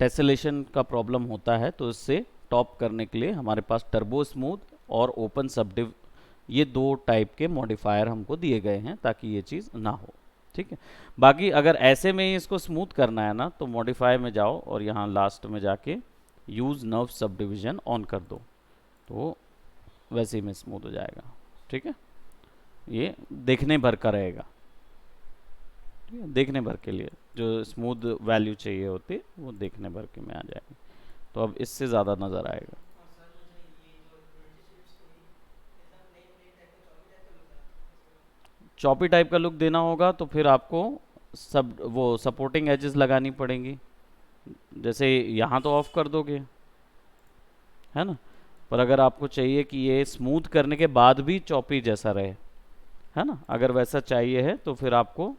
Tessellation का problem होता है, तो इससे टॉप करने के लिए हमारे पास टर्बो स्मूथ और ओपन सबडिव, ये दो टाइप के मॉडिफायर हमको दिए गए हैं ताकि ये चीज़ ना हो। ठीक है, बाकी अगर ऐसे में ही इसको स्मूथ करना है ना, तो मॉडिफाई में जाओ और यहाँ लास्ट में जाके यूज़ नर्व सब डिविज़न ऑन कर दो, तो वैसे ही में स्मूथ हो जाएगा। ठीक है, ये देखने भर का रहेगा। ठीक है, देखने भर के लिए जो स्मूथ वैल्यू चाहिए होती है वो देखने भर के में आ जाएगी, तो अब इससे ज़्यादा नज़र आएगा। चॉपी टाइप का लुक देना होगा तो फिर आपको सब वो सपोर्टिंग एजेस लगानी पड़ेंगी, जैसे यहाँ तो ऑफ कर दोगे, है ना, पर अगर आपको चाहिए कि ये स्मूथ करने के बाद भी चॉपी जैसा रहे, है ना, अगर वैसा चाहिए है तो फिर आपको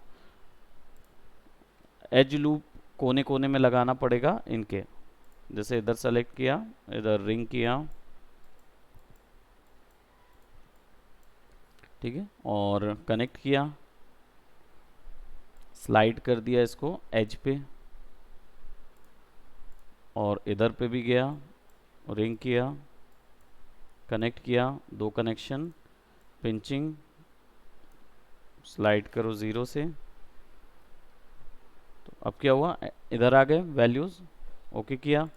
एज लूप कोने कोने में लगाना पड़ेगा इनके, जैसे इधर सेलेक्ट किया, इधर रिंग किया, ठीक है, और कनेक्ट किया, स्लाइड कर दिया इसको एज पे, और इधर पे भी गया, रिंग किया, कनेक्ट किया, दो कनेक्शन, पिंचिंग, स्लाइड करो ज़ीरो से, तो अब क्या हुआ, इधर आ गए वैल्यूज़, ओके किया।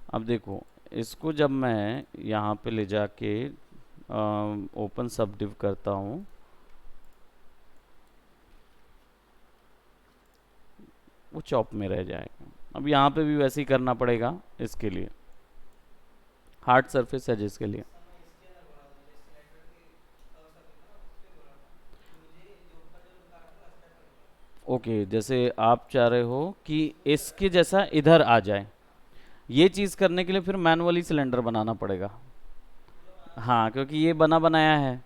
अब देखो इसको जब मैं यहाँ पे ले जाके ओपन सब डिव करता हूँ, वो चॉप में रह जाएगा। अब यहाँ पे भी वैसे ही करना पड़ेगा इसके लिए, हार्ड सरफेस है जिसके लिए। ओके, जैसे आप चाह रहे हो कि इसके जैसा इधर आ जाए, ये चीज़ करने के लिए फिर मैनुअली सिलेंडर बनाना पड़ेगा। हाँ, क्योंकि ये बना बनाया है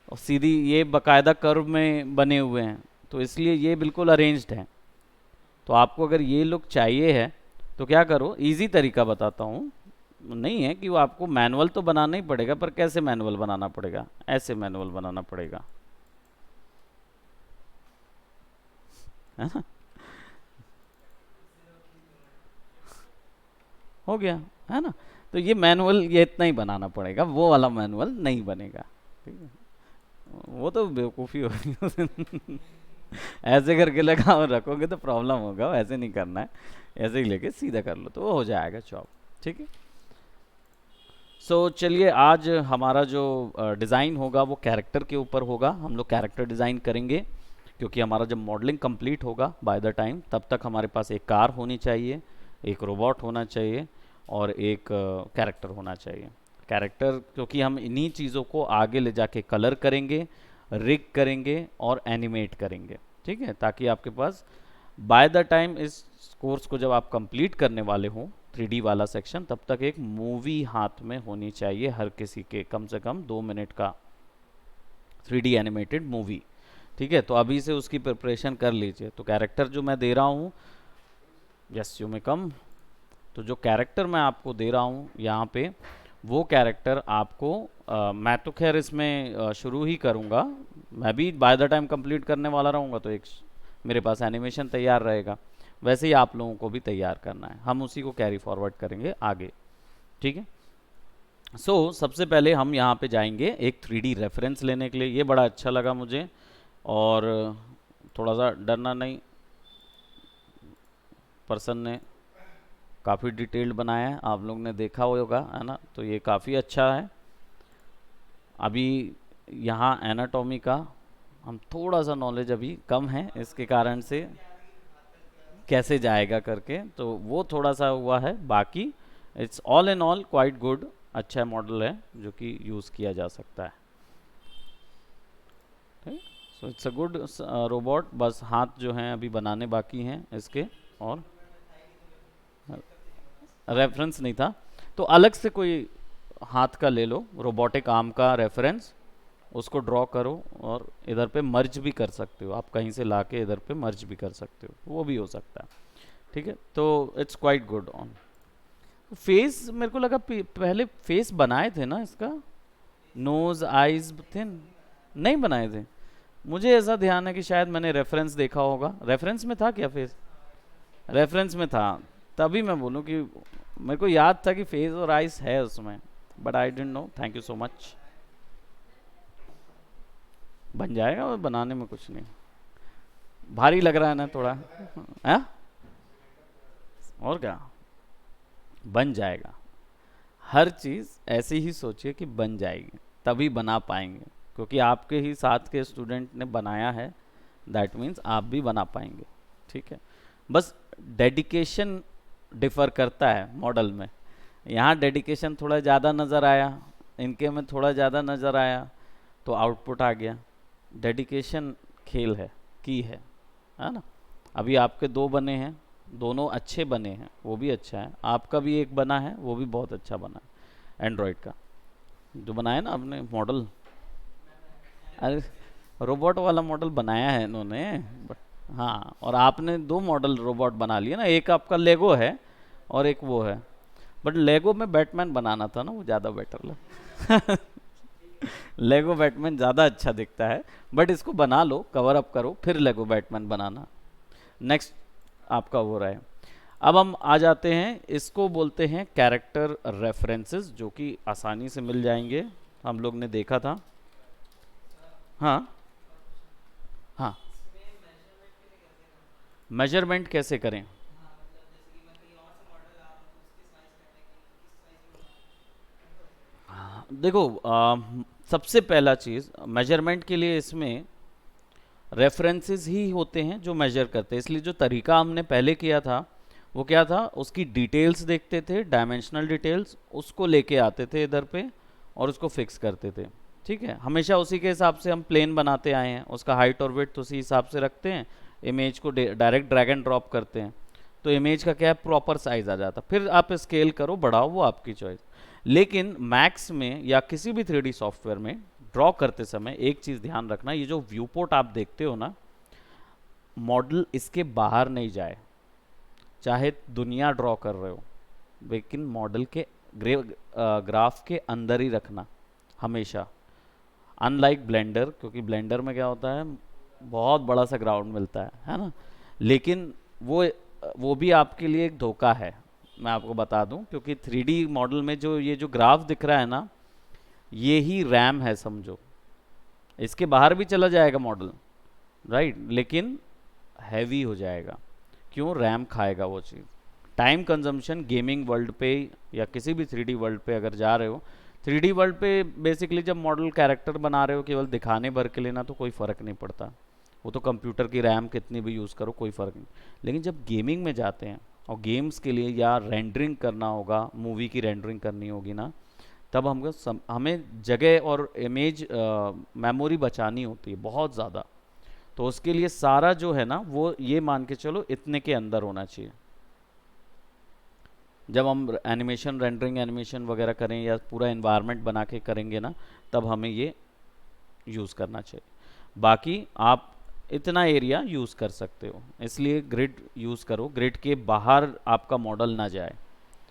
और सीधी ये बकायदा कर्व में बने हुए हैं, तो इसलिए ये बिल्कुल अरेंज्ड है। तो आपको अगर ये लुक चाहिए है तो क्या करो, इजी तरीका बताता हूँ, नहीं है कि वो आपको मैनुअल तो बनाना ही पड़ेगा, पर कैसे मैनुअल बनाना पड़ेगा, ऐसे मैनुअल बनाना पड़ेगा, है ना। हो गया, है ना। तो ये मैनुअल ये इतना ही बनाना पड़ेगा, वो वाला मैनुअल नहीं बनेगा। ठीक है, वो तो बेवकूफ़ी होगी ऐसे करके लगा और रखोगे तो प्रॉब्लम होगा, ऐसे नहीं करना है, ऐसे ही लेके सीधा कर लो तो वो हो जाएगा चॉप। ठीक है, सो चलिए आज हमारा जो डिज़ाइन होगा वो कैरेक्टर के ऊपर होगा, हम लोग कैरेक्टर डिज़ाइन करेंगे, क्योंकि हमारा जब मॉडलिंग कंप्लीट होगा बाय द टाइम, तब तक हमारे पास एक कार होनी चाहिए, एक रोबोट होना चाहिए और एक कैरेक्टर होना चाहिए। कैरेक्टर क्योंकि हम इन्हीं चीज़ों को आगे ले जाके कलर करेंगे, रिग करेंगे और एनिमेट करेंगे। ठीक है, ताकि आपके पास बाय द टाइम इस कोर्स को जब आप कंप्लीट करने वाले हों 3D वाला सेक्शन, तब तक एक मूवी हाथ में होनी चाहिए हर किसी के, कम से कम 2 मिनट का 3D एनिमेटेड मूवी। ठीक है, तो अभी से उसकी प्रिपरेशन कर लीजिए। तो कैरेक्टर जो मैं दे रहा हूँ, यस यू में कम, तो जो कैरेक्टर मैं आपको दे रहा हूँ यहाँ पे, वो कैरेक्टर आपको मैं तो खैर इसमें शुरू ही करूँगा, मैं भी बाय द टाइम कंप्लीट करने वाला रहूँगा, तो एक मेरे पास एनिमेशन तैयार रहेगा, वैसे ही आप लोगों को भी तैयार करना है, हम उसी को कैरी फॉरवर्ड करेंगे आगे। ठीक है, सबसे पहले हम यहाँ पे जाएंगे एक 3D रेफरेंस लेने के लिए, ये बड़ा अच्छा लगा मुझे, और थोड़ा सा डरना नहीं, पर्सन ने काफ़ी डिटेल्ड बनाया है, आप लोग ने देखा होगा, है ना, तो ये काफ़ी अच्छा है। अभी यहाँ एनाटॉमी का हम थोड़ा सा नॉलेज अभी कम है, इसके कारण से कैसे जाएगा करके, तो वो थोड़ा सा हुआ है, बाकी it's all in all quite good, अच्छा मॉडल है जो कि यूज़ किया जा सकता है। ठीक, so it's a good robot, बस हाथ जो हैं अभी बनाने बाकी हैं इसके, और रेफरेंस नहीं था तो अलग से कोई हाथ का ले लो, रोबोटिक आर्म का रेफरेंस, उसको ड्रॉ करो और इधर पे मर्ज भी कर सकते हो आप, कहीं से लाके इधर पे मर्ज भी कर सकते हो, वो भी हो सकता है। ठीक है, तो it's quite good on face. मेरे को लगा पहले फेस बनाए थे ना इसका, नोज आईज थे, नहीं बनाए थे, मुझे ऐसा ध्यान है कि शायद मैंने रेफरेंस देखा होगा, रेफरेंस में था क्या फेस, रेफरेंस में था, तभी मैं बोलूँ कि मेरे को याद था कि फेस और आइस है उसमें, but I don't know. Thank you so much. बन जाएगा, और बनाने में कुछ नहीं, भारी लग रहा है ना थोड़ा, है? और क्या, बन जाएगा। हर चीज़ ऐसी ही सोचिए कि बन जाएगी, तभी बना पाएंगे, क्योंकि आपके ही साथ के स्टूडेंट ने बनाया है, दैट मीन्स आप भी बना पाएंगे। ठीक है, बस डेडिकेशन डिफर करता है मॉडल में। यहाँ डेडिकेशन थोड़ा ज़्यादा नज़र आया, इनके में थोड़ा ज़्यादा नज़र आया, तो आउटपुट आ गया। डेडिकेशन खेल है, की है ना? अभी आपके दो बने हैं, दोनों अच्छे बने हैं, वो भी अच्छा है। आपका भी एक बना है, वो भी बहुत अच्छा बना है, एंड्रॉयड का जो बनाया ना आपने मॉडल। अरे रोबोट वाला मॉडल बनाया है इन्होंने, बट हाँ, और आपने दो मॉडल रोबोट बना लिए ना, एक आपका लेगो है और एक वो है। बट लेगो में बैटमैन बनाना था ना, वो ज़्यादा बेटर लग लेगो बैटमैन ज़्यादा अच्छा दिखता है, बट इसको बना लो, कवर अप करो, फिर लेगो बैटमैन बनाना। नेक्स्ट आपका हो रहा है। अब हम आ जाते हैं, इसको बोलते हैं कैरेक्टर रेफरेंसेस, जो कि आसानी से मिल जाएंगे, हम लोग ने देखा था। हाँ हाँ, मेजरमेंट कैसे करें? देखो, सबसे पहला चीज़ मेजरमेंट के लिए इसमें रेफरेंसेस ही होते हैं जो मेजर करते हैं। इसलिए जो तरीका हमने पहले किया था वो क्या था, उसकी डिटेल्स देखते थे, डायमेंशनल डिटेल्स, उसको लेके आते थे इधर पे और उसको फिक्स करते थे। ठीक है, हमेशा उसी के हिसाब से हम प्लेन बनाते आए हैं, उसका हाइट और वेट उसी हिसाब से रखते हैं, इमेज को डायरेक्ट ड्रैग एंड ड्रॉप करते हैं, तो इमेज का क्या है, प्रॉपर साइज आ जाता। फिर आप स्केल करो, बढ़ाओ, वो आपकी चॉइस। लेकिन मैक्स में या किसी भी 3D सॉफ्टवेयर में ड्रॉ करते समय एक चीज़ ध्यान रखना, ये जो व्यू पोर्ट आप देखते हो ना, मॉडल इसके बाहर नहीं जाए। चाहे दुनिया ड्रॉ कर रहे हो, लेकिन मॉडल के ग्राफ के अंदर ही रखना हमेशा। अनलाइक ब्लेंडर, क्योंकि ब्लेंडर में क्या होता है, बहुत बड़ा सा ग्राउंड मिलता है ना, लेकिन वो भी आपके लिए एक धोखा है, मैं आपको बता दूं। क्योंकि 3D मॉडल में जो ये जो ग्राफ दिख रहा है ना, ये ही रैम है समझो। इसके बाहर भी चला जाएगा मॉडल, राइट, लेकिन हैवी हो जाएगा। क्यों? रैम खाएगा वो चीज़। टाइम कंजम्पशन गेमिंग वर्ल्ड पे या किसी भी 3D वर्ल्ड पे अगर जा रहे हो, 3D वर्ल्ड पे बेसिकली जब मॉडल कैरेक्टर बना रहे हो केवल दिखाने भर के लिए ना, तो कोई फ़र्क नहीं पड़ता, वो तो कंप्यूटर की रैम कितनी भी यूज़ करो कोई फ़र्क नहीं। लेकिन जब गेमिंग में जाते हैं और गेम्स के लिए या रेंडरिंग करना होगा, मूवी की रेंडरिंग करनी होगी ना, तब हमें जगह और इमेज मेमोरी बचानी होती है बहुत ज़्यादा। तो उसके लिए सारा जो है ना, वो ये मान के चलो इतने के अंदर होना चाहिए। जब हम एनिमेशन रेंडरिंग एनिमेशन वगैरह करें या पूरा इन्वायरमेंट बना के करेंगे ना, तब हमें ये यूज़ करना चाहिए। बाकी आप इतना एरिया यूज़ कर सकते हो, इसलिए ग्रिड यूज़ करो, ग्रिड के बाहर आपका मॉडल ना जाए,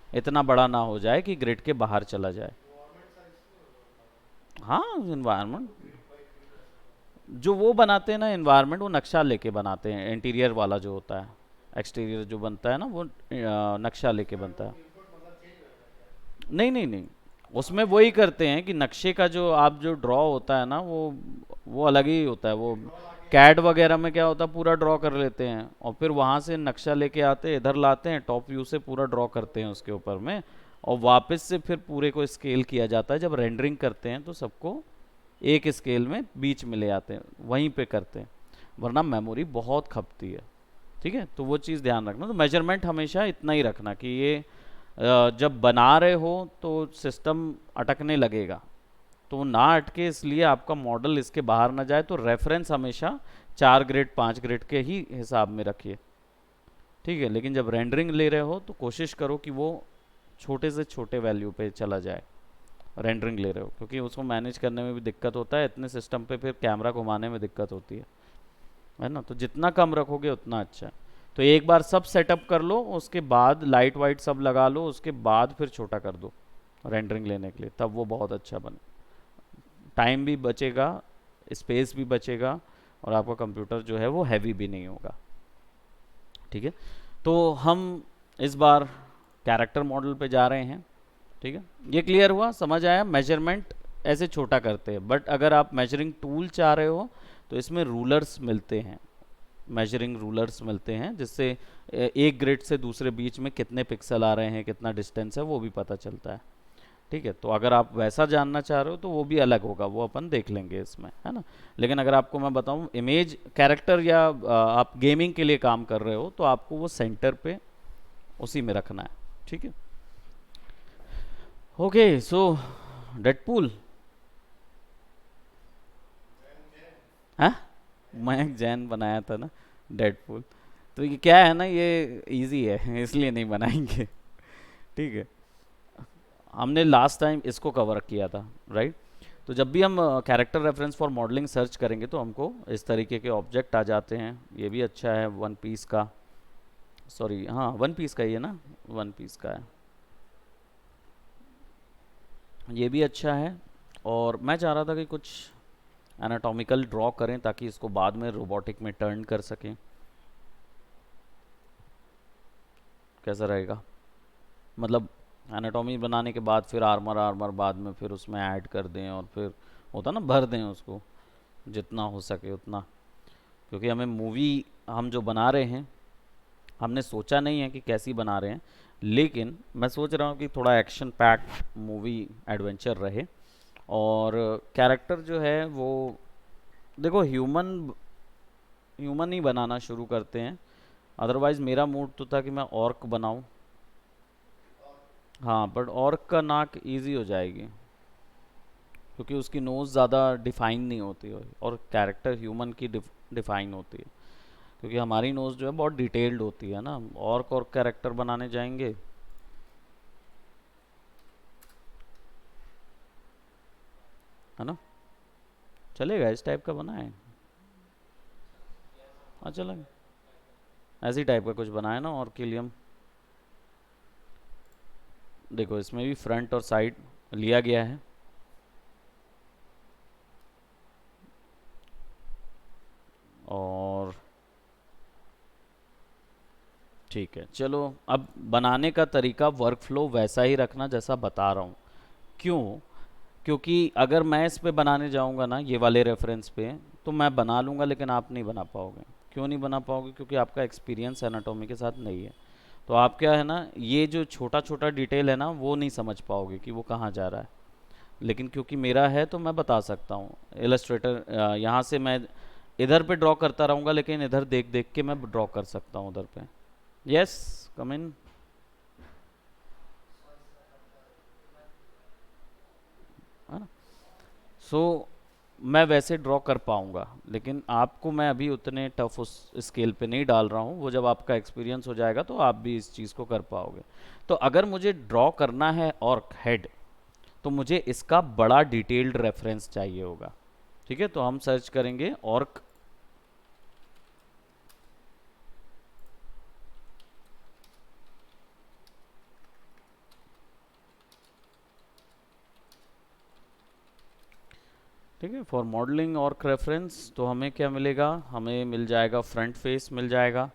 इतना बड़ा ना हो जाए कि ग्रिड के बाहर चला जाए। हाँ, इन्वायरमेंट जो वो बनाते हैं ना, इन्वायरमेंट वो नक्शा लेके बनाते हैं, इंटीरियर वाला जो होता है, एक्सटीरियर जो बनता है ना, वो नक्शा लेके बनता है। नहीं नहीं नहीं, उसमें वही करते हैं कि नक्शे का जो आप जो ड्रॉ होता है ना, वो अलग ही होता है। वो कैड वगैरह में क्या होता है, पूरा ड्रॉ कर लेते हैं और फिर वहाँ से नक्शा लेके आते हैं, इधर लाते हैं, टॉप व्यू से पूरा ड्रॉ करते हैं उसके ऊपर में, और वापस से फिर पूरे को स्केल किया जाता है। जब रेंडरिंग करते हैं तो सबको एक स्केल में बीच में ले आते हैं, वहीं पे करते हैं, वरना मेमोरी बहुत खपती है। ठीक है, तो वो चीज़ ध्यान रखना। तो मेजरमेंट हमेशा इतना ही रखना कि ये जब बना रहे हो तो सिस्टम अटकने लगेगा, तो ना अटके, इसलिए आपका मॉडल इसके बाहर ना जाए। तो रेफरेंस हमेशा 4 ग्रेड 5 ग्रेड के ही हिसाब में रखिए। ठीक है, लेकिन जब रेंडरिंग ले रहे हो तो कोशिश करो कि वो छोटे से छोटे वैल्यू पे चला जाए, रेंडरिंग ले रहे हो, क्योंकि उसको मैनेज करने में भी दिक्कत होता है, इतने सिस्टम पे फिर कैमरा घुमाने में दिक्कत होती है ना। तो जितना कम रखोगे उतना अच्छा है। तो एक बार सब सेटअप कर लो, उसके बाद लाइट वाइट सब लगा लो, उसके बाद फिर छोटा कर दो रेंडरिंग लेने के लिए, तब वो बहुत अच्छा बने। टाइम भी बचेगा, स्पेस भी बचेगा, और आपका कंप्यूटर जो है वो हैवी भी नहीं होगा। ठीक है, तो हम इस बार कैरेक्टर मॉडल पे जा रहे हैं। ठीक है, ये क्लियर हुआ, समझ आया? मेजरमेंट ऐसे छोटा करते हैं, बट अगर आप मेजरिंग टूल चाह रहे हो तो इसमें रूलर्स मिलते हैं, मेजरिंग रूलर्स मिलते हैं, जिससे एक ग्रिड से दूसरे बीच में कितने पिक्सल आ रहे हैं, कितना डिस्टेंस है, वो भी पता चलता है। ठीक है, तो अगर आप वैसा जानना चाह रहे हो तो वो भी अलग होगा, वो अपन देख लेंगे इसमें, है ना। लेकिन अगर आपको मैं बताऊं इमेज कैरेक्टर या आप गेमिंग के लिए काम कर रहे हो तो आपको वो सेंटर पे उसी में रखना है। ठीक है, ओके। सो डेडपूल, हाँ, मयंक जैन बनाया था ना डेडपूल। तो ये क्या है ना, ये इजी है इसलिए नहीं बनाएंगे। ठीक है, हमने लास्ट टाइम इसको कवर किया था, राइट। तो जब भी हम character reference for modelling search करेंगे तो हमको इस तरीके के ऑब्जेक्ट आ जाते हैं। ये भी अच्छा है, वन पीस का, सॉरी हाँ वन पीस का ही है ना, वन पीस का है, ये भी अच्छा है। और मैं चाह रहा था कि कुछ एनाटॉमिकल ड्रॉ करें ताकि इसको बाद में रोबोटिक में टर्न कर सकें। कैसा रहेगा? मतलब एनाटॉमी बनाने के बाद फिर आर्मर आर्मर बाद में फिर उसमें ऐड कर दें, और फिर होता ना भर दें उसको जितना हो सके उतना। क्योंकि हमें मूवी हम जो बना रहे हैं, हमने सोचा नहीं है कि कैसी बना रहे हैं, लेकिन मैं सोच रहा हूँ कि थोड़ा एक्शन पैक्ड मूवी एडवेंचर रहे। और कैरेक्टर जो है वो, देखो ह्यूमन ह्यूमन ही बनाना शुरू करते हैं। अदरवाइज़ मेरा मूड तो था कि मैं ऑर्क बनाऊं। हाँ, बट ऑर्क का नाक इजी हो जाएगी क्योंकि उसकी नोज़ ज़्यादा डिफाइन नहीं होती है, और कैरेक्टर ह्यूमन की डिफाइन होती है, क्योंकि हमारी नोज़ जो है बहुत डिटेल्ड होती है ना। ऑर्क और कैरेक्टर बनाने जाएंगे, है ना, चलेगा इस टाइप का बनाए। हाँ चलेगा, ऐसी टाइप का कुछ बनाए ना और के लिए हम। देखो इसमें भी फ्रंट और साइड लिया गया है, और ठीक है चलो। अब बनाने का तरीका वर्क फ्लो वैसा ही रखना जैसा बता रहा हूँ। क्यों? क्योंकि अगर मैं इस पे बनाने जाऊँगा ना, ये वाले रेफरेंस पे, तो मैं बना लूँगा लेकिन आप नहीं बना पाओगे। क्यों नहीं बना पाओगे? क्योंकि आपका एक्सपीरियंस एनाटॉमी के साथ नहीं है। तो आप क्या है ना, ये जो छोटा छोटा डिटेल है ना वो नहीं समझ पाओगे कि वो कहाँ जा रहा है। लेकिन क्योंकि मेरा है तो मैं बता सकता हूँ। इलस्ट्रेटर यहाँ से मैं इधर पे ड्रॉ करता रहूँगा, लेकिन इधर देख देख के मैं ड्रॉ कर सकता हूँ उधर पे। यस, कम इन। है ना। सो मैं वैसे ड्रॉ कर पाऊँगा, लेकिन आपको मैं अभी उतने टफ उस स्केल पे नहीं डाल रहा हूँ। वो जब आपका एक्सपीरियंस हो जाएगा तो आप भी इस चीज़ को कर पाओगे। तो अगर मुझे ड्रॉ करना है ऑर्क हेड, तो मुझे इसका बड़ा डिटेल्ड रेफरेंस चाहिए होगा। ठीक है, तो हम सर्च करेंगे ऑर्क। ठीक है, फॉर मॉडलिंग ऑर्क रेफरेंस तो हमें क्या मिलेगा? हमें मिल जाएगा फ्रंट फेस मिल जाएगा,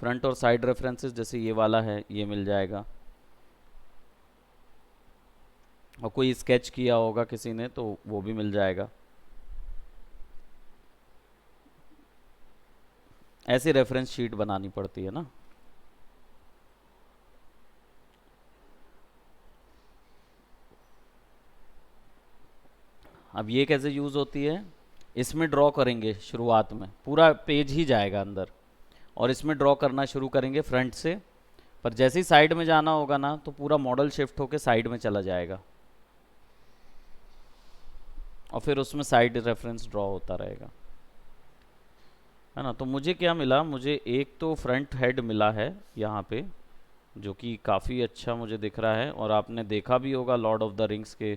फ्रंट और साइड रेफरेंसेस जैसे ये वाला है ये मिल जाएगा, और कोई स्केच किया होगा किसी ने तो वो भी मिल जाएगा। ऐसी रेफरेंस शीट बनानी पड़ती है ना। अब ये कैसे यूज़ होती है? इसमें ड्रॉ करेंगे शुरुआत में, पूरा पेज ही जाएगा अंदर, और इसमें ड्रॉ करना शुरू करेंगे फ्रंट से। पर जैसे ही साइड में जाना होगा ना तो पूरा मॉडल शिफ्ट होकर साइड में चला जाएगा, और फिर उसमें साइड रेफरेंस ड्रॉ होता रहेगा, है ना। तो मुझे क्या मिला? मुझे एक तो फ्रंट हेड मिला है यहाँ पे, जो कि काफ़ी अच्छा मुझे दिख रहा है, और आपने देखा भी होगा लॉर्ड ऑफ द रिंग्स के,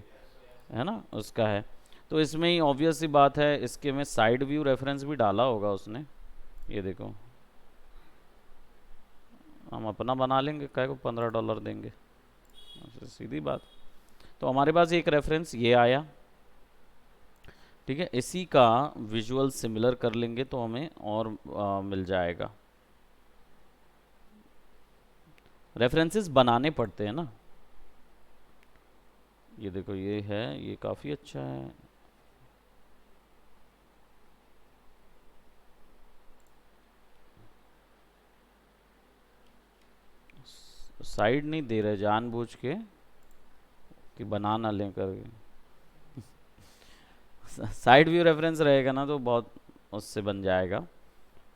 है ना, उसका है। तो इसमें ही ऑब्वियस सी बात है, इसके में साइड व्यू रेफरेंस भी डाला होगा उसने। ये देखो, हम अपना बना लेंगे, काय को $15 देंगे, सीधी बात। तो हमारे पास एक रेफरेंस ये आया। ठीक है, इसी का विजुअल सिमिलर कर लेंगे तो हमें और मिल जाएगा। रेफरेंसेस बनाने पड़ते हैं ना। ये देखो, ये है, ये काफ़ी अच्छा है। साइड नहीं दे रहे जानबूझ के कि बना ना लें करके। साइड व्यू रेफरेंस रहेगा ना तो बहुत उससे बन जाएगा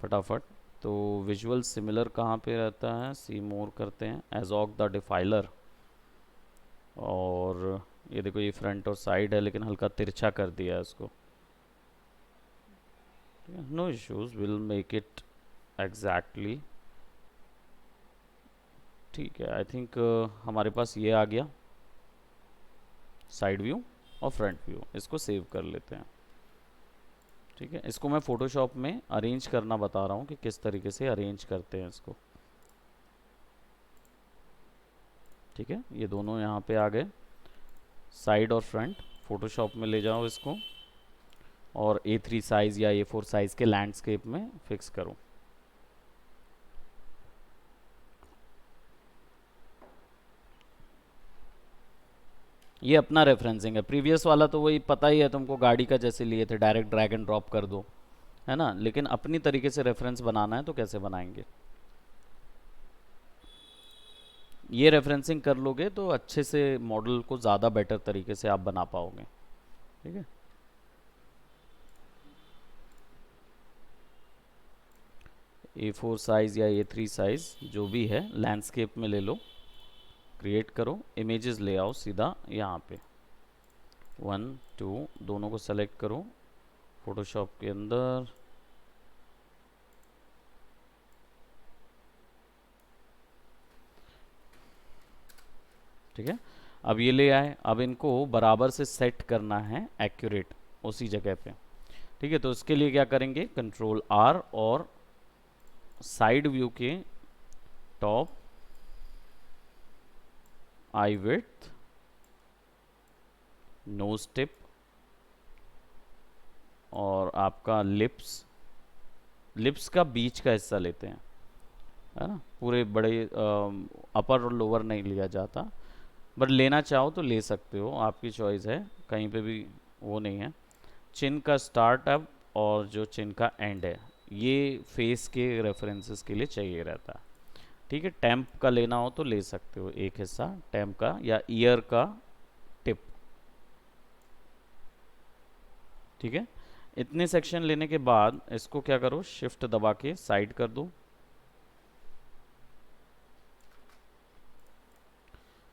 फटाफट। तो विजुअल सिमिलर कहाँ पे रहता है, सी मोर करते हैं, एजॉक द डिफाइलर। और ये देखो, ये फ्रंट और साइड है लेकिन हल्का तिरछा कर दिया है इसको। No issues, will make it exactly. ठीक है, आई थिंक हमारे पास ये आ गया साइड व्यू और फ्रंट व्यू। इसको सेव कर लेते हैं। ठीक है, इसको मैं फ़ोटोशॉप में अरेंज करना बता रहा हूँ कि किस तरीके से अरेंज करते हैं इसको। ठीक है, ये दोनों यहाँ पे आ गए, साइड और फ्रंट। फ़ोटोशॉप में ले जाओ इसको और A3 साइज़ या A4 साइज़ के लैंडस्केप में फिक्स करो। ये अपना रेफरेंसिंग है, प्रीवियस वाला तो वही पता ही है तुमको, गाड़ी का जैसे लिए थे, डायरेक्ट ड्रैग एंड ड्रॉप कर दो, है ना। लेकिन अपनी तरीके से रेफरेंस बनाना है तो कैसे बनाएंगे। ये रेफरेंसिंग कर लोगे तो अच्छे से मॉडल को ज़्यादा बेटर तरीके से आप बना पाओगे। ठीक है, A4 साइज़ या A3 साइज़ जो भी है, लैंडस्केप में ले लो, क्रिएट करो, इमेजेस ले आओ सीधा यहाँ पे, 1 2 दोनों को सेलेक्ट करो फोटोशॉप के अंदर। ठीक है, अब ये ले आए, अब इनको बराबर से सेट करना है एक्यूरेट उसी जगह पे। ठीक है, तो इसके लिए क्या करेंगे, कंट्रोल R और साइड व्यू के टॉप, आई विड्थ, नोज टिप और आपका लिप्स, लिप्स का बीच का हिस्सा लेते हैं, है ना। पूरे बड़े अपर और लोअर नहीं लिया जाता, बट लेना चाहो तो ले सकते हो, आपकी चॉइस है, कहीं पे भी वो नहीं है। चिन का स्टार्ट अप और जो चिन का एंड है, ये फेस के रेफरेंसेस के लिए चाहिए रहता है। ठीक है, टेम्प का लेना हो तो ले सकते हो एक हिस्सा टेम्प का, या ईयर का टिप। ठीक है, इतने सेक्शन लेने के बाद इसको क्या करो, शिफ्ट दबा के साइड कर दो।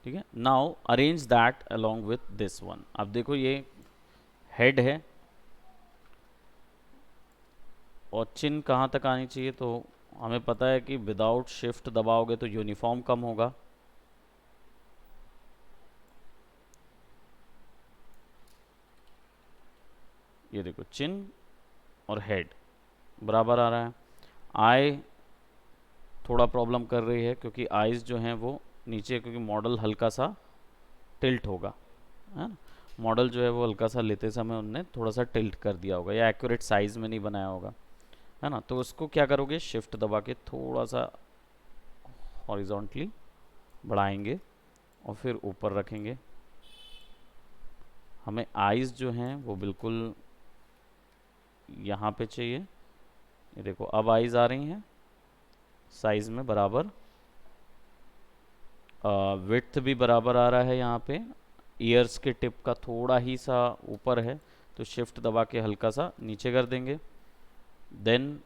ठीक है, now arrange that along with this one. अब देखो, ये हेड है और चिन कहाँ तक आनी चाहिए, तो हमें पता है कि विदाउट शिफ्ट दबाओगे तो यूनिफॉर्म कम होगा। ये देखो, चिन और हेड बराबर आ रहा है। आई थोड़ा प्रॉब्लम कर रही है क्योंकि आईज जो हैं वो नीचे, क्योंकि मॉडल हल्का सा टिल्ट होगा, है ना। मॉडल जो है वो हल्का सा लेते समय उनने थोड़ा सा टिल्ट कर दिया होगा या एक्यूरेट साइज में नहीं बनाया होगा, है ना। तो उसको क्या करोगे, शिफ्ट दबा के थोड़ा सा हॉरिजॉन्टली बढ़ाएंगे और फिर ऊपर रखेंगे। हमें आईज जो हैं वो बिल्कुल यहाँ पे चाहिए। ये देखो, अब आईज आ रही हैं साइज में बराबर, विड्थ भी बराबर आ रहा है यहाँ पे। ईयर्स के टिप का थोड़ा ही सा ऊपर है तो शिफ्ट दबा के हल्का सा नीचे कर देंगे। देन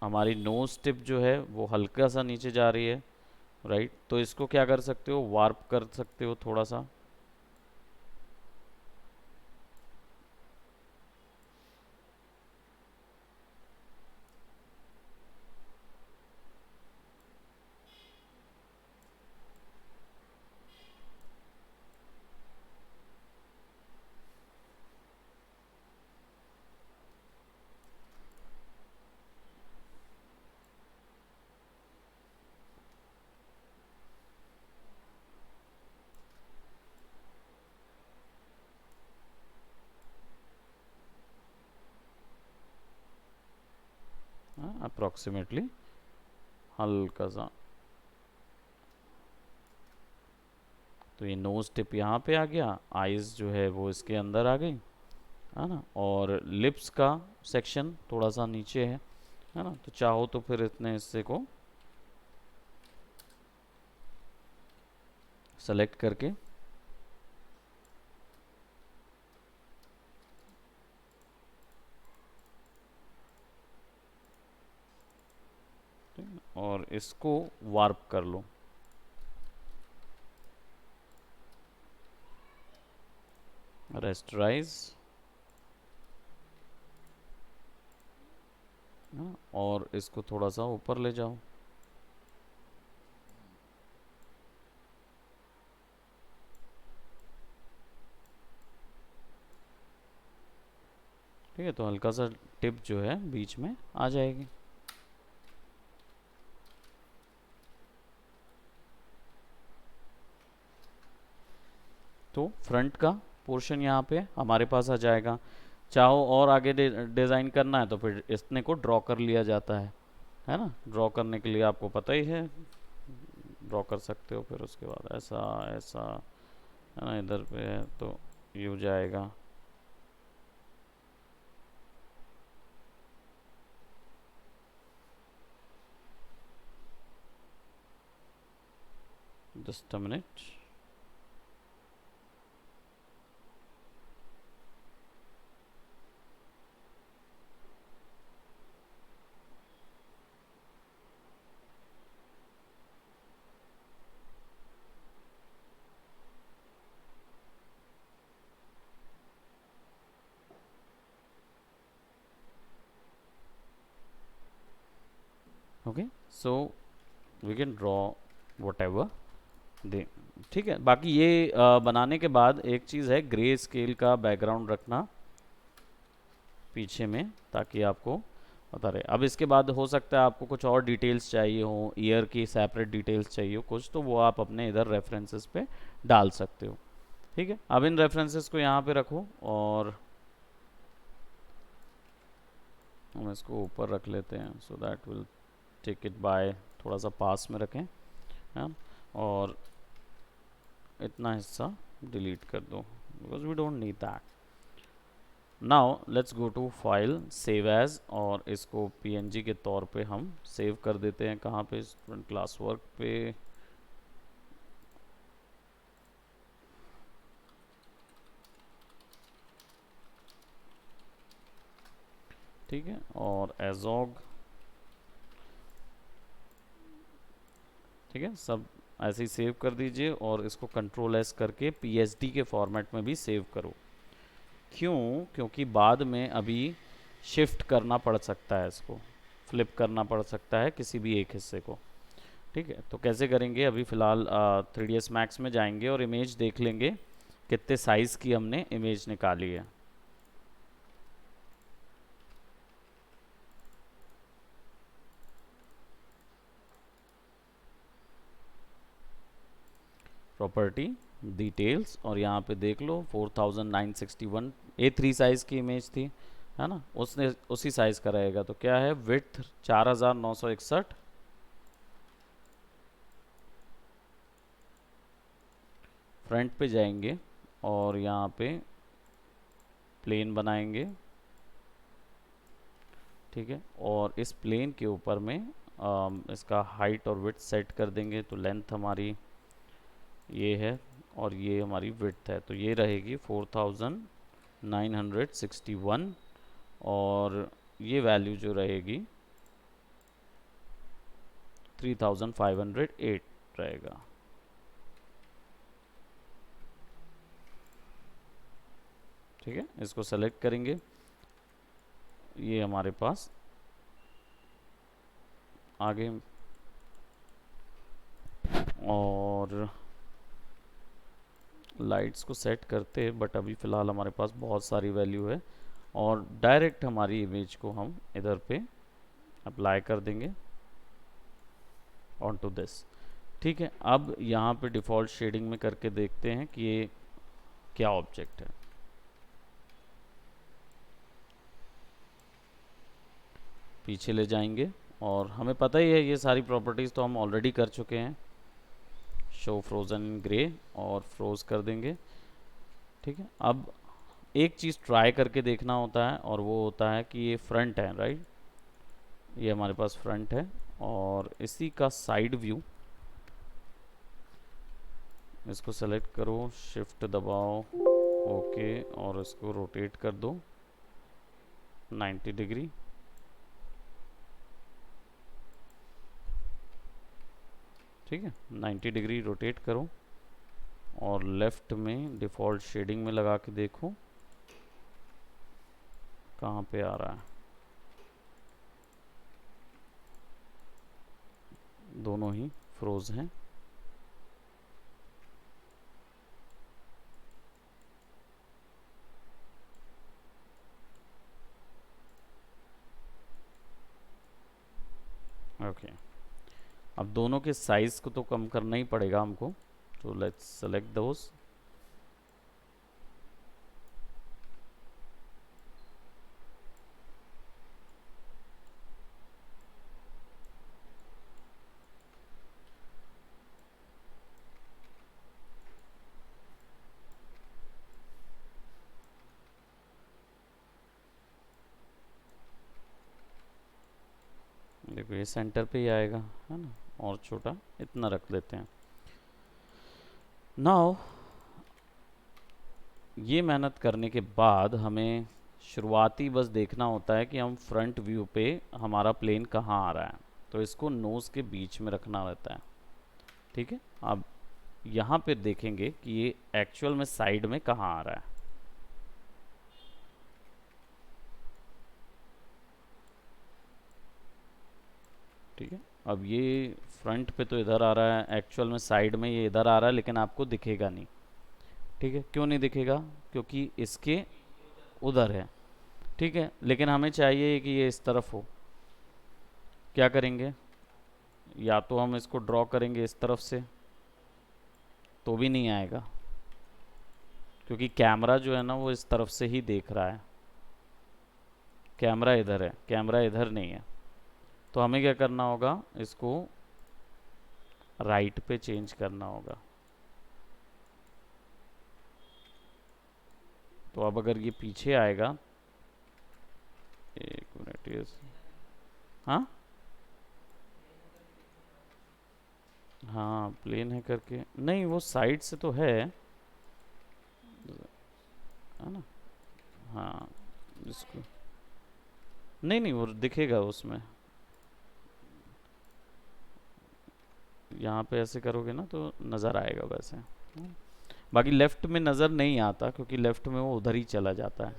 हमारी नोज टिप जो है वो हल्का सा नीचे जा रही है, राइट। तो इसको क्या कर सकते हो, वार्प कर सकते हो थोड़ा सा। अप्रोक्सीमेटली हल्का सा। तो ये नोज टिप यहाँ पे आ गया, आईज जो है वो इसके अंदर आ गई, है ना, और लिप्स का सेक्शन थोड़ा सा नीचे है ना। तो चाहो तो फिर इतने हिस्से को सेलेक्ट करके और इसको वार्प कर लो। रेस्टराइज, और इसको थोड़ा सा ऊपर ले जाओ। ठीक है, तो हल्का सा टिप जो है बीच में आ जाएगी। तो फ्रंट का पोर्शन यहाँ पे हमारे पास आ जाएगा। चाहो और आगे डिज़ाइन करना है तो फिर इतने को ड्रॉ कर लिया जाता है ना। ड्रॉ करने के लिए आपको पता ही है, ड्रॉ कर सकते हो। फिर उसके बाद ऐसा ऐसा, है ना, इधर पे है तो ये हो जाएगा। Just a minute. Okay, so we can draw whatever they. ठीक है, बाकी ये बनाने के बाद एक चीज़ है, ग्रे स्केल का बैकग्राउंड रखना पीछे में, ताकि आपको पता रहे। अब इसके बाद हो सकता है आपको कुछ और डिटेल्स चाहिए हो, ईयर की सेपरेट डिटेल्स चाहिए हो कुछ, तो वो आप अपने इधर रेफरेंसेस पे डाल सकते हो। ठीक है, अब इन रेफरेंसेस को यहाँ पे रखो और हम इसको ऊपर रख लेते हैं, so that will take it by, थोड़ा सा पास में रखें, हाँ। और इतना हिस्सा डिलीट कर दो because we don't need that. Now let's go to file, save as, और इसको पीएनजी के तौर पे हम सेव कर देते हैं। कहाँ पे? स्टूडेंट क्लास वर्क पे। ठीक है, और एजॉग, ठीक है, सब ऐसे ही सेव कर दीजिए और इसको कंट्रोल एस करके पीएसडी के फॉर्मेट में भी सेव करो। क्यों? क्योंकि बाद में अभी शिफ्ट करना पड़ सकता है, इसको फ्लिप करना पड़ सकता है किसी भी एक हिस्से को। ठीक है, तो कैसे करेंगे? अभी फ़िलहाल 3ds मैक्स में जाएंगे और इमेज देख लेंगे कितने साइज़ की हमने इमेज निकाली है। प्रॉपर्टी, डिटेल्स, और यहाँ पे देख लो 4961 A3 साइज़ की इमेज थी, है ना, उसने उसी साइज़ का रहेगा। तो क्या है? विड्थ 4961, फ्रंट पे जाएंगे और यहाँ पे प्लेन बनाएंगे। ठीक है, और इस प्लेन के ऊपर में इसका हाइट और विड्थ सेट कर देंगे। तो लेंथ हमारी ये है और ये हमारी विड्थ है, तो ये रहेगी 4961, और ये वैल्यू जो रहेगी 3508 रहेगा। ठीक है, इसको सेलेक्ट करेंगे, ये हमारे पास आगे, और लाइट्स को सेट करते हैं, बट अभी फ़िलहाल हमारे पास बहुत सारी वैल्यू है, और डायरेक्ट हमारी इमेज को हम इधर पे अप्लाई कर देंगे ऑन टू दिस। ठीक है, अब यहाँ पे डिफ़ॉल्ट शेडिंग में करके देखते हैं कि ये क्या ऑब्जेक्ट है। पीछे ले जाएंगे और हमें पता ही है ये सारी प्रॉपर्टीज़ तो हम ऑलरेडी कर चुके हैं। शो फ्रोज़न इन ग्रे और फ्रोज़ कर देंगे। ठीक है, अब एक चीज़ ट्राई करके देखना होता है और वो होता है कि ये फ्रंट है, राइट, ये हमारे पास फ्रंट है और इसी का साइड व्यू, इसको सेलेक्ट करो, शिफ्ट दबाओ, ओके, और इसको रोटेट कर दो 90 डिग्री। ठीक है, 90 डिग्री रोटेट करो और लेफ्ट में डिफ़ॉल्ट शेडिंग में लगा के देखो कहाँ पे आ रहा है। दोनों ही फ्रोज हैं। ओके, अब दोनों के साइज को तो कम करना ही पड़ेगा हमको, तो लेट्स सेलेक्ट दोस। देखो ये सेंटर पे ही आएगा, है ना, और छोटा इतना रख लेते हैं। नाउ ये मेहनत करने के बाद हमें शुरुआती बस देखना होता है कि हम फ्रंट व्यू पे हमारा प्लेन कहाँ आ रहा है, तो इसको नोज़ के बीच में रखना रहता है। ठीक है, अब यहाँ पे देखेंगे कि ये एक्चुअल में साइड में कहाँ आ रहा है। ठीक है, अब ये फ्रंट पे तो इधर आ रहा है, एक्चुअल में साइड में ये इधर आ रहा है, लेकिन आपको दिखेगा नहीं। ठीक है, क्यों नहीं दिखेगा? क्योंकि इसके उधर है। ठीक है, लेकिन हमें चाहिए कि ये इस तरफ हो। क्या करेंगे? या तो हम इसको ड्रॉ करेंगे इस तरफ से, तो भी नहीं आएगा, क्योंकि कैमरा जो है ना वो इस तरफ से ही देख रहा है। कैमरा इधर है, कैमरा इधर नहीं है। तो हमें क्या करना होगा, इसको राइट पे चेंज करना होगा। तो अब अगर ये पीछे आएगा, एक मिनट, ये, हाँ हाँ प्लेन है करके नहीं, वो साइड से तो है ना। हाँ, इसको नहीं नहीं, वो दिखेगा उसमें। यहाँ पे ऐसे करोगे ना तो नज़र आएगा वैसे। बाकी लेफ़्ट में नज़र नहीं आता, क्योंकि लेफ़्ट में वो उधर ही चला जाता है।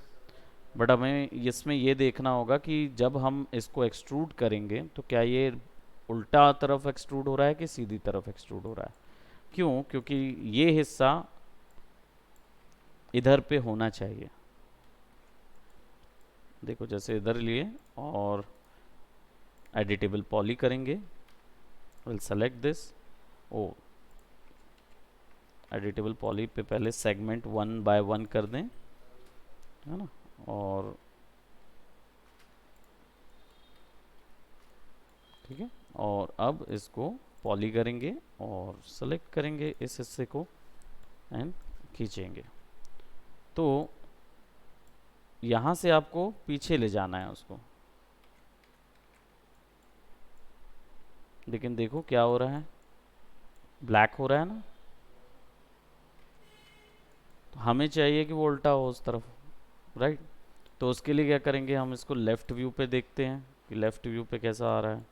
बट हमें इसमें ये देखना होगा कि जब हम इसको एक्सट्रूड करेंगे तो क्या ये उल्टा तरफ एक्सट्रूड हो रहा है कि सीधी तरफ एक्सट्रूड हो रहा है। क्यों? क्योंकि ये हिस्सा इधर पे होना चाहिए। देखो जैसे इधर लिए और एडिटेबल पॉली करेंगे, will select this. Oh, editable poly पे पहले सेगमेंट 1 बाय 1 कर दें, है ना, और ठीक है, और अब इसको पॉली करेंगे और सेलेक्ट करेंगे इस हिस्से को एंड खींचेंगे। तो यहाँ से आपको पीछे ले जाना है उसको, लेकिन देखो क्या हो रहा है, ब्लैक हो रहा है ना। तो हमें चाहिए कि वो उल्टा हो उस तरफ, राइट। तो उसके लिए क्या करेंगे, हम इसको लेफ़्ट व्यू पे देखते हैं कि लेफ़्ट व्यू पे कैसा आ रहा है।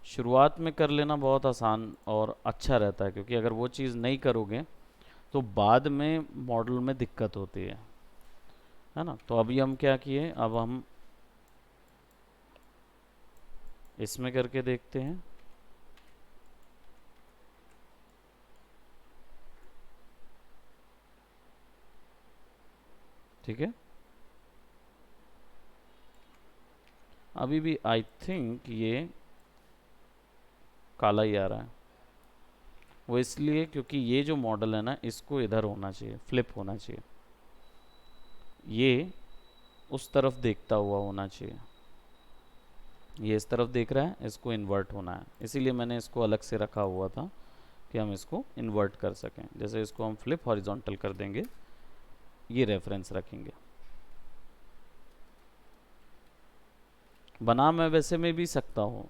शुरुआत में कर लेना बहुत आसान और अच्छा रहता है, क्योंकि अगर वो चीज़ नहीं करोगे तो बाद में मॉडल में दिक्कत होती है ना। तो अभी हम क्या किए, अब हम इसमें करके देखते हैं। ठीक है, अभी भी आई थिंक ये काला ही आ रहा है। वो इसलिए क्योंकि ये जो मॉडल है ना, इसको इधर होना चाहिए, फ्लिप होना चाहिए, ये उस तरफ देखता हुआ होना चाहिए, ये इस तरफ देख रहा है, इसको इन्वर्ट होना है। इसीलिए मैंने इसको अलग से रखा हुआ था कि हम इसको इन्वर्ट कर सकें। जैसे इसको हम फ्लिप हॉरिजॉन्टल कर देंगे, ये रेफरेंस रखेंगे। बना मैं वैसे में भी सकता हूँ,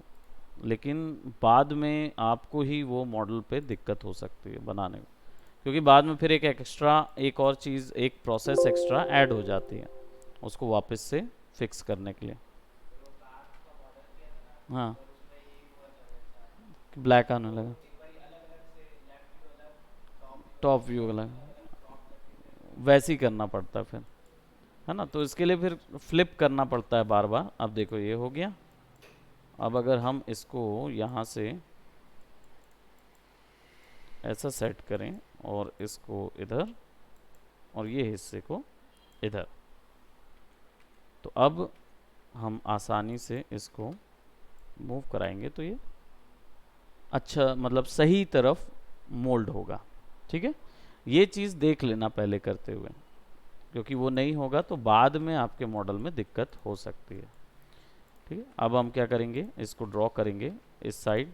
लेकिन बाद में आपको ही वो मॉडल पे दिक्कत हो सकती है बनाने में, क्योंकि बाद में फिर एक एक्स्ट्रा, एक और चीज़, एक प्रोसेस एक्स्ट्रा ऐड हो जाती है उसको वापस से फिक्स करने के लिए। हाँ, ब्लैक आने लगा, टॉप व्यू वाला, वैसे ही करना पड़ता है फिर, है ना। तो इसके लिए फिर फ्लिप करना पड़ता है बार बार। अब देखो ये हो गया। अब अगर हम इसको यहाँ से ऐसा सेट करें और इसको इधर और ये हिस्से को इधर, तो अब हम आसानी से इसको मूव कराएंगे तो ये अच्छा, मतलब सही तरफ मोल्ड होगा। ठीक है, ये चीज़ देख लेना पहले करते हुए, क्योंकि वो नहीं होगा तो बाद में आपके मॉडल में दिक्कत हो सकती है। ठीक है, अब हम क्या करेंगे, इसको ड्रॉ करेंगे इस साइड।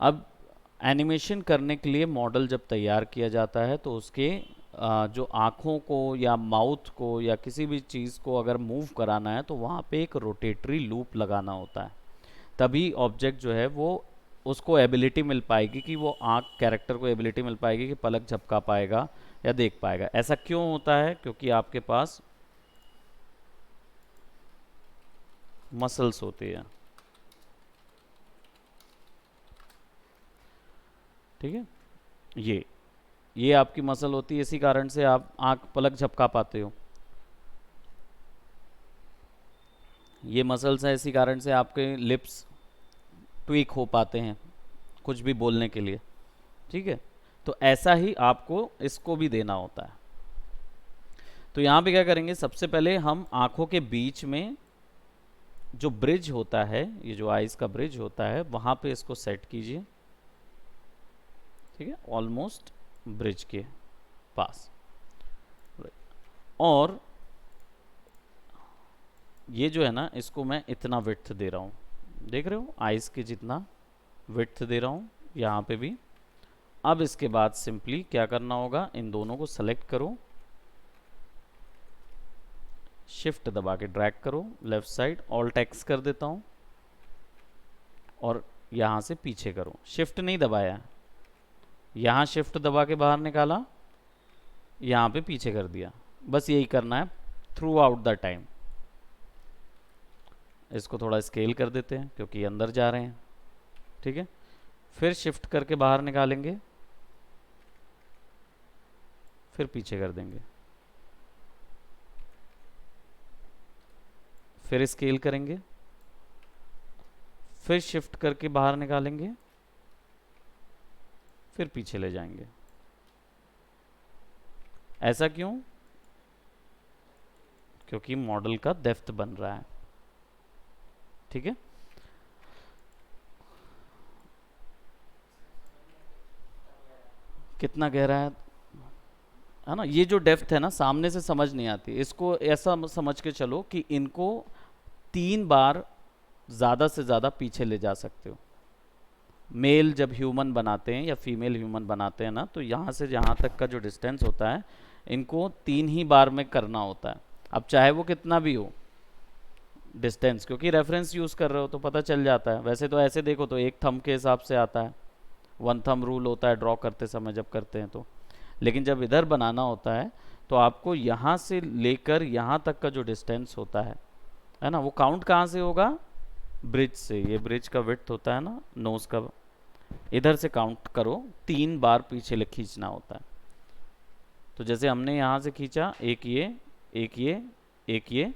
अब एनिमेशन करने के लिए मॉडल जब तैयार किया जाता है तो उसके जो आँखों को या माउथ को या किसी भी चीज़ को अगर मूव कराना है तो वहाँ पे एक रोटेटरी लूप लगाना होता है, तभी ऑब्जेक्ट जो है वो, उसको एबिलिटी मिल पाएगी कि वो आँख, कैरेक्टर को एबिलिटी मिल पाएगी कि पलक झपका पाएगा या देख पाएगा। ऐसा क्यों होता है? क्योंकि आपके पास मसल्स होती है। ठीक है, ये आपकी मसल होती है, इसी कारण से आप आँख पलक झपका पाते हो। ये मसल्स है, इसी कारण से आपके लिप्स ट्वीक हो पाते हैं कुछ भी बोलने के लिए। ठीक है, तो ऐसा ही आपको इसको भी देना होता है। तो यहाँ पे क्या करेंगे, सबसे पहले हम आँखों के बीच में जो ब्रिज होता है, ये जो आइज का ब्रिज होता है, वहाँ पे इसको सेट कीजिए। ठीक है, ऑलमोस्ट ब्रिज के पास। और ये जो है ना, इसको मैं इतना विड्थ दे रहा हूँ, देख रहे हो, आइस के जितना विड्थ दे रहा हूँ यहाँ पे भी। अब इसके बाद सिंपली क्या करना होगा, इन दोनों को सेलेक्ट करो, शिफ्ट दबा के ड्रैग करो लेफ्ट साइड, ऑल्ट एक्स कर देता हूँ, और यहाँ से पीछे करो, शिफ्ट नहीं दबाया, यहाँ शिफ्ट दबा के बाहर निकाला, यहाँ पे पीछे कर दिया। बस यही करना है थ्रू आउट द टाइम। इसको थोड़ा स्केल कर देते हैं क्योंकि अंदर जा रहे हैं। ठीक है, फिर शिफ्ट करके बाहर निकालेंगे, फिर पीछे कर देंगे, फिर स्केल करेंगे, फिर शिफ्ट करके बाहर निकालेंगे, फिर पीछे ले जाएंगे। ऐसा क्यों? क्योंकि मॉडल का डेप्थ बन रहा है। ठीक है, कितना गहरा है ना। ये जो डेप्थ है ना, सामने से समझ नहीं आती, इसको ऐसा समझ के चलो कि इनको 3 बार ज़्यादा से ज़्यादा पीछे ले जा सकते हो। मेल जब ह्यूमन बनाते हैं या फीमेल ह्यूमन बनाते हैं ना, तो यहाँ से यहाँ तक का जो डिस्टेंस होता है, इनको 3 ही बार में करना होता है। अब चाहे वो कितना भी हो डिस्टेंस, क्योंकि रेफरेंस यूज़ कर रहे हो तो पता चल जाता है। वैसे तो ऐसे देखो तो एक थंब के हिसाब से आता है, 1 थंब रूल होता है ड्रॉ करते समय जब करते हैं तो। लेकिन जब इधर बनाना होता है तो आपको यहाँ से लेकर यहाँ तक का जो डिस्टेंस होता है ना, वो काउंट कहाँ से होगा? ब्रिज से। ये ब्रिज का विड्थ होता है ना, नोज का, इधर से काउंट करो, 3 बार पीछे खींचना होता है। तो जैसे हमने यहाँ से खींचा, एक ये, एक ये, एक ये,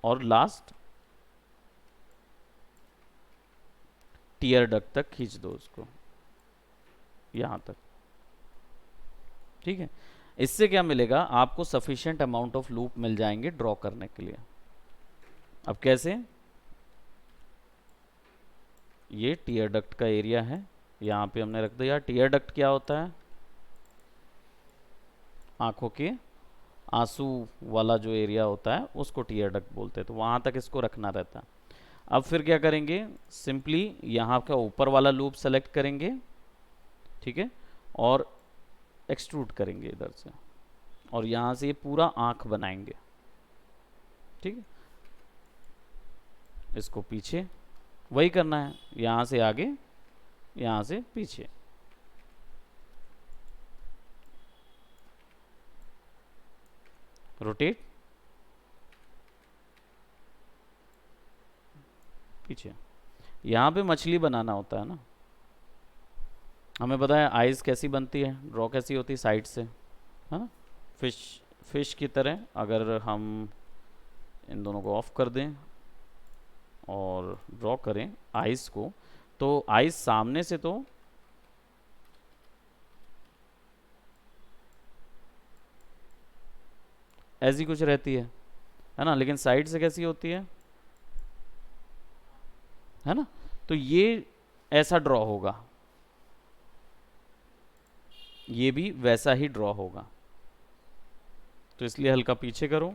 और लास्ट टीयर डक तक खींच दो उसको, यहाँ तक। ठीक है, इससे क्या मिलेगा आपको? सफिशिएंट अमाउंट ऑफ लूप मिल जाएंगे ड्रॉ करने के लिए। अब कैसे? ये टीयर डक्ट का एरिया है, यहाँ पे हमने रख दिया। टीयर डक्ट क्या होता है? आंखों के आंसू वाला जो एरिया होता है उसको टीयर डक्ट बोलते हैं, तो वहाँ तक इसको रखना रहता है। अब फिर क्या करेंगे, सिंपली यहाँ का ऊपर वाला लूप सेलेक्ट करेंगे, ठीक है, और एक्सट्रूड करेंगे इधर से, और यहाँ से ये पूरा आँख बनाएंगे, ठीक है। इसको पीछे वही करना है, यहाँ से आगे, यहाँ से पीछे। रोटेट, पीछे। यहाँ पे मछली बनाना होता है ना, हमें पता है आइज़ कैसी बनती है, ड्रॉ कैसी होती है, साइड से, है ना। फिश, फिश की तरह अगर हम इन दोनों को ऑफ कर दें और ड्रॉ करें आइज़ को, तो आइज़ सामने से तो ऐसी कुछ रहती है ना, लेकिन साइड से कैसी होती है ना। तो ये ऐसा ड्रॉ होगा, ये भी वैसा ही ड्रॉ होगा। तो इसलिए हल्का पीछे करो,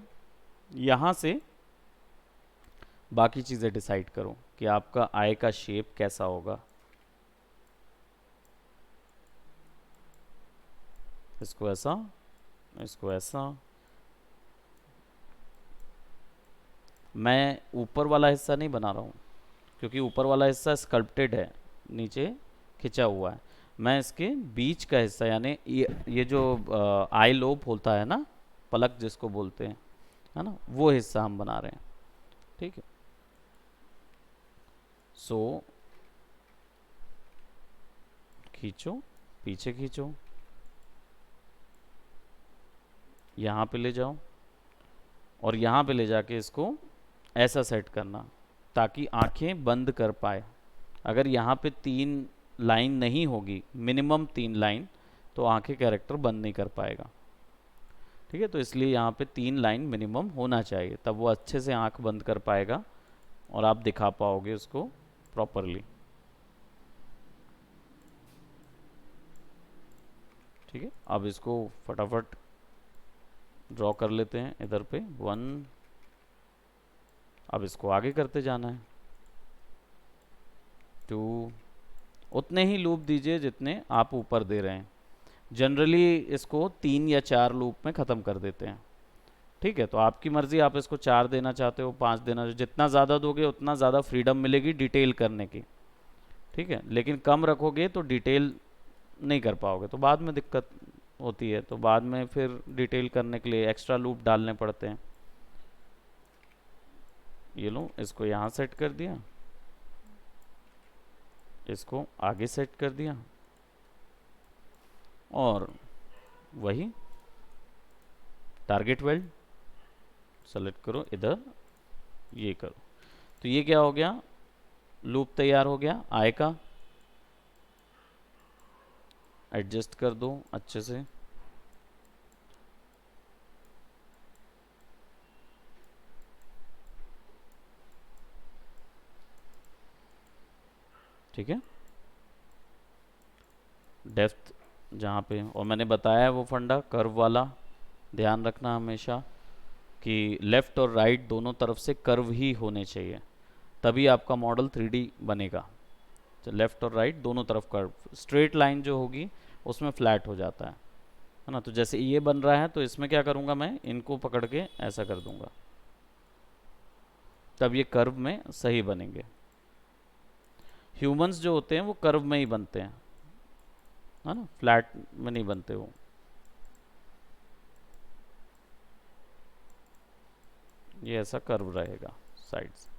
यहाँ से बाकी चीज़ें डिसाइड करो कि आपका आई का शेप कैसा होगा। इसको ऐसा, इसको ऐसा। मैं ऊपर वाला हिस्सा नहीं बना रहा हूँ, क्योंकि ऊपर वाला हिस्सा स्कल्प्टेड है, नीचे खिंचा हुआ है। मैं इसके बीच का हिस्सा, यानी ये जो आई लोब होता है ना, पलक जिसको बोलते हैं, है ना, वो हिस्सा हम बना रहे हैं, ठीक है। सो खींचो, पीछे खींचो, यहाँ पे ले जाओ, और यहाँ पे ले जाके इसको ऐसा सेट करना ताकि आंखें बंद कर पाए। अगर यहाँ पे 3 लाइन नहीं होगी, मिनिमम 3 लाइन, तो आंखें कैरेक्टर बंद नहीं कर पाएगा, ठीक है। तो इसलिए यहाँ पे 3 लाइन मिनिमम होना चाहिए, तब वो अच्छे से आंख बंद कर पाएगा और आप दिखा पाओगे उसको प्रॉपरली, ठीक है। अब इसको फटाफट ड्रॉ कर लेते हैं इधर पे 1। अब इसको आगे करते जाना है 2, उतने ही लूप दीजिए जितने आप ऊपर दे रहे हैं। जनरली इसको 3 या 4 लूप में ख़त्म कर देते हैं, ठीक है। तो आपकी मर्ज़ी, आप इसको 4 देना चाहते हो, 5 देना, जितना ज़्यादा दोगे उतना ज़्यादा फ्रीडम मिलेगी डिटेल करने की, ठीक है। लेकिन कम रखोगे तो डिटेल नहीं कर पाओगे, तो बाद में दिक्कत होती है, तो बाद में फिर डिटेल करने के लिए एक्स्ट्रा लूप डालने पड़ते हैं। ये लो, इसको यहाँ सेट कर दिया, इसको आगे सेट कर दिया, और वही टारगेट वेल्ड सेलेक्ट करो इधर, ये करो। तो ये क्या हो गया, लूप तैयार हो गया आय का। एडजस्ट कर दो अच्छे से, ठीक है। डेप्थ जहाँ पे, और मैंने बताया वो फंडा कर्व वाला ध्यान रखना हमेशा कि लेफ़्ट और राइट दोनों तरफ से कर्व ही होने चाहिए, तभी आपका मॉडल 3D बनेगा। तो लेफ़्ट और राइट दोनों तरफ कर्व, स्ट्रेट लाइन जो होगी उसमें फ्लैट हो जाता है ना। तो जैसे ये बन रहा है, तो इसमें क्या करूँगा, मैं इनको पकड़ के ऐसा कर दूंगा, तब ये कर्व में सही बनेंगे। ह्यूमंस जो होते हैं वो कर्व में ही बनते हैं, है ना, फ्लैट में नहीं बनते वो। ये ऐसा कर्व रहेगा साइड से,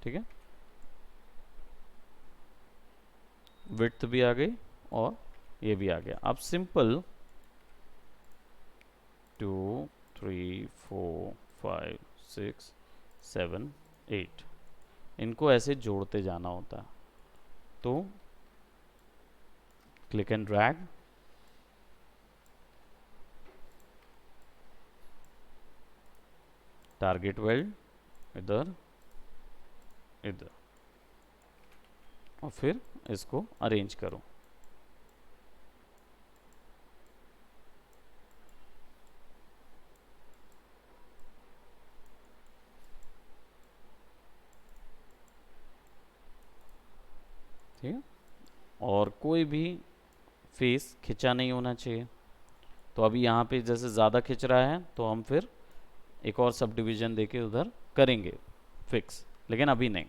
ठीक है। विड्थ भी आ गई और ये भी आ गया। अब सिंपल 2 3 4 5 6 7 8 इनको ऐसे जोड़ते जाना होता है। तो click and drag, target weld इधर, इधर, और फिर इसको अरेंज करो। ठीक है, और कोई भी फेस खिंचा नहीं होना चाहिए। तो अभी यहाँ पे जैसे ज़्यादा खिंच रहा है तो हम फिर एक और सब डिवीज़न देके उधर करेंगे फिक्स, लेकिन अभी नहीं,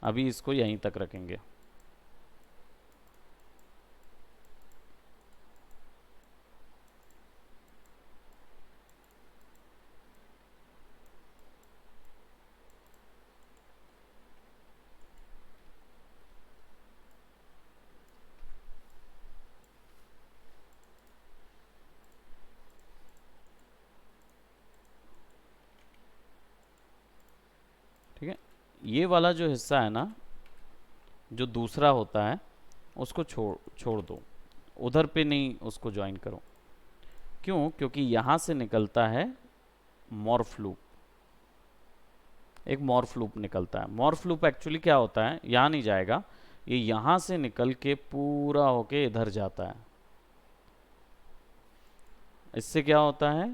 अभी इसको यहीं तक रखेंगे। ठीक है, ये वाला जो हिस्सा है ना, जो दूसरा होता है, उसको छोड़ छोड़ दो, उधर पे नहीं उसको ज्वाइन करो। क्यों? क्योंकि यहाँ से निकलता है मॉर्फ लूप, एक मॉर्फ लूप निकलता है। मॉर्फ लूप एक्चुअली क्या होता है, यहाँ नहीं जाएगा, ये यहाँ से निकल के पूरा होके इधर जाता है। इससे क्या होता है,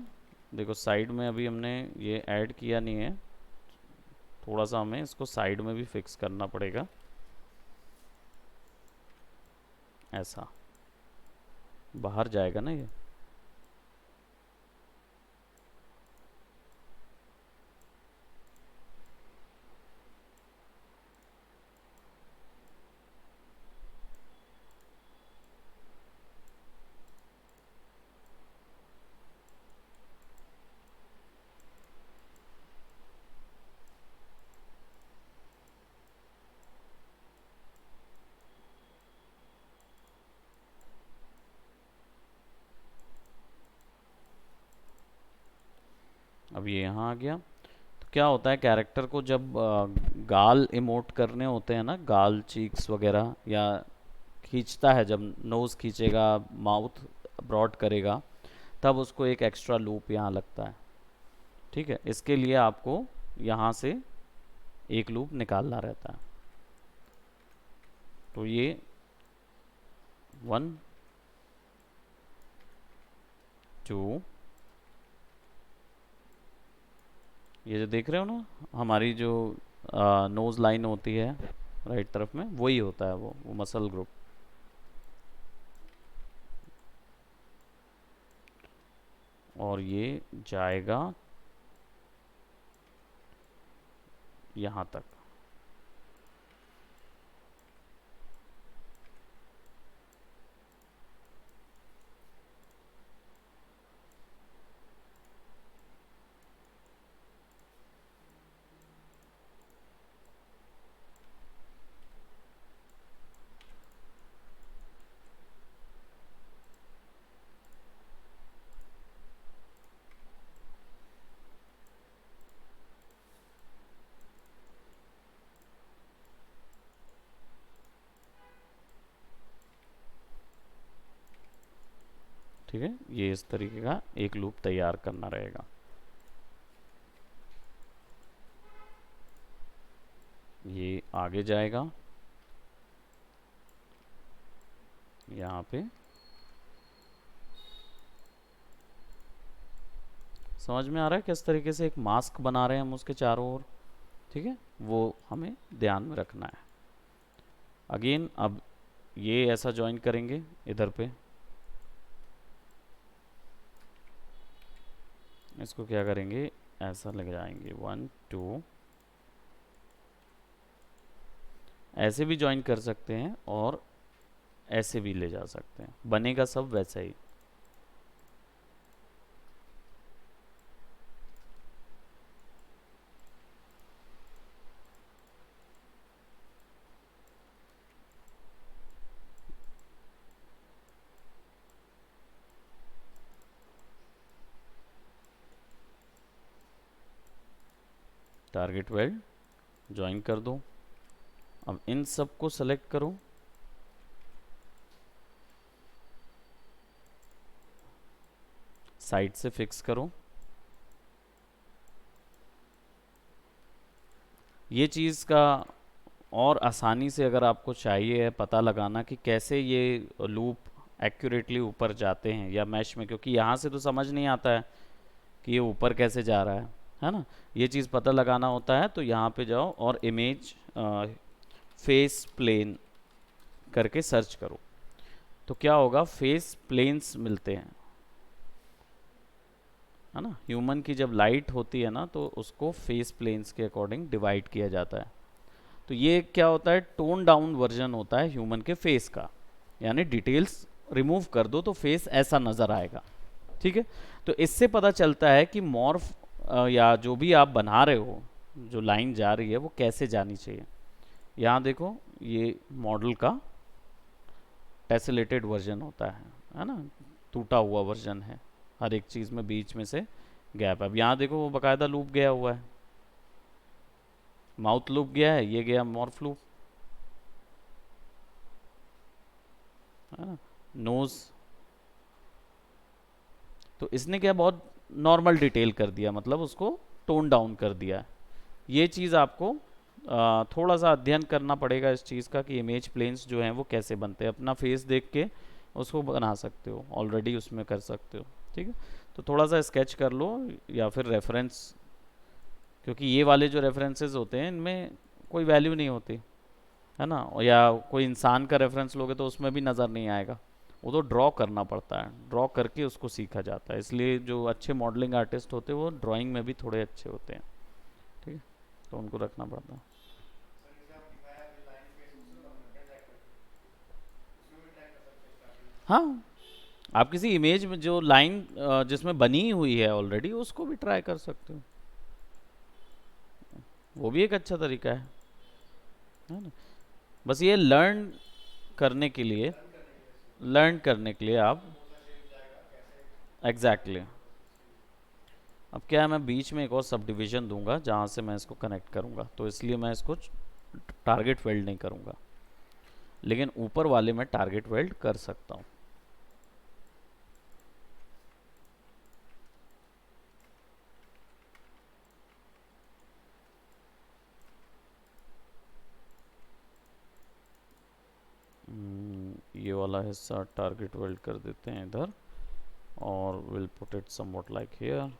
देखो साइड में अभी हमने ये ऐड किया नहीं है, थोड़ा सा हमें इसको साइड में भी फिक्स करना पड़ेगा, ऐसा बाहर जाएगा ना ये। अब ये यहाँ आ गया। तो क्या होता है, कैरेक्टर को जब गाल इमोट करने होते हैं ना, गाल चीक्स वगैरह, या खींचता है, जब नोज़ खींचेगा, माउथ ब्रॉड करेगा, तब उसको एक एक्स्ट्रा लूप यहाँ लगता है। ठीक है, इसके लिए आपको यहाँ से एक लूप निकालना रहता है। तो ये 1 2, ये जो देख रहे हो ना, हमारी जो नोज लाइन होती है राइट तरफ में, वही होता है वो मसल ग्रुप। और ये जाएगा यहाँ तक। ठीक है, ये इस तरीके का एक लूप तैयार करना रहेगा। ये आगे जाएगा यहाँ पे। समझ में आ रहा है किस तरीके से एक मास्क बना रहे हैं हम उसके चारों ओर? ठीक है, वो हमें ध्यान में रखना है। अगेन अब ये ऐसा ज्वाइन करेंगे इधर पे, इसको क्या करेंगे, ऐसा लग जाएंगे 1 2, ऐसे भी ज्वाइन कर सकते हैं और ऐसे भी ले जा सकते हैं, बनेगा सब वैसा ही। टारगेट वेल्ड ज्वाइन कर दो। अब इन सब को सेलेक्ट करो, साइड से फिक्स करो। ये चीज़ का और आसानी से अगर आपको चाहिए है पता लगाना कि कैसे ये लूप एक्यूरेटली ऊपर जाते हैं या मैश में, क्योंकि यहाँ से तो समझ नहीं आता है कि ये ऊपर कैसे जा रहा है ना, ये चीज़ पता लगाना होता है। तो यहाँ पे जाओ और इमेज फेस प्लेन करके सर्च करो, तो क्या होगा, फेस प्लेन्स मिलते हैं, है ना। ह्यूमन की जब लाइट होती है ना तो उसको फेस प्लेन्स के अकॉर्डिंग डिवाइड किया जाता है। तो ये क्या होता है, टोन डाउन वर्जन होता है ह्यूमन के फेस का, यानी डिटेल्स रिमूव कर दो तो फेस ऐसा नज़र आएगा। ठीक है, तो इससे पता चलता है कि मॉर्फ या जो भी आप बना रहे हो, जो लाइन जा रही है वो कैसे जानी चाहिए। यहाँ देखो ये मॉडल का टेसलेटेड वर्जन होता है ना, टूटा हुआ वर्जन है, हर एक चीज़ में बीच में से गैप है। अब यहाँ देखो वो बकायदा लूप गया हुआ है, माउथ लूप गया है, ये गया मॉर्फ लूप, है ना, नोज। तो इसने क्या बहुत नॉर्मल डिटेल कर दिया, मतलब उसको टोन डाउन कर दिया है। ये चीज़ आपको थोड़ा सा अध्ययन करना पड़ेगा इस चीज़ का कि इमेज प्लेन्स जो हैं वो कैसे बनते हैं। अपना फेस देख के उसको बना सकते हो, ऑलरेडी उसमें कर सकते हो। ठीक है, तो थोड़ा सा स्केच कर लो या फिर रेफरेंस, क्योंकि ये वाले जो रेफरेंसेस होते हैं इनमें कोई वैल्यू नहीं होती, है ना। या कोई इंसान का रेफरेंस लोगे तो उसमें भी नज़र नहीं आएगा, वो तो ड्रॉ करना पड़ता है, ड्रॉ करके उसको सीखा जाता है। इसलिए जो अच्छे मॉडलिंग आर्टिस्ट होते हैं वो ड्राइंग में भी थोड़े अच्छे होते हैं। ठीक है, तो उनको रखना पड़ता है। हाँ, आप किसी इमेज में जो लाइन जिसमें बनी हुई है ऑलरेडी उसको भी ट्राई कर सकते हो, वो भी एक अच्छा तरीका है ना। बस ये लर्न करने के लिए आप एग्जैक्टली exactly। अब क्या है, मैं बीच में एक और सब डिवीज़न दूंगा जहाँ से मैं इसको कनेक्ट करूँगा, तो इसलिए मैं इसको टारगेट वेल्ड नहीं करूँगा, लेकिन ऊपर वाले में टारगेट वेल्ड कर सकता हूँ। ये वाला हिस्सा टारगेट वेल्ड कर देते हैं इधर, और will put it somewhat like here.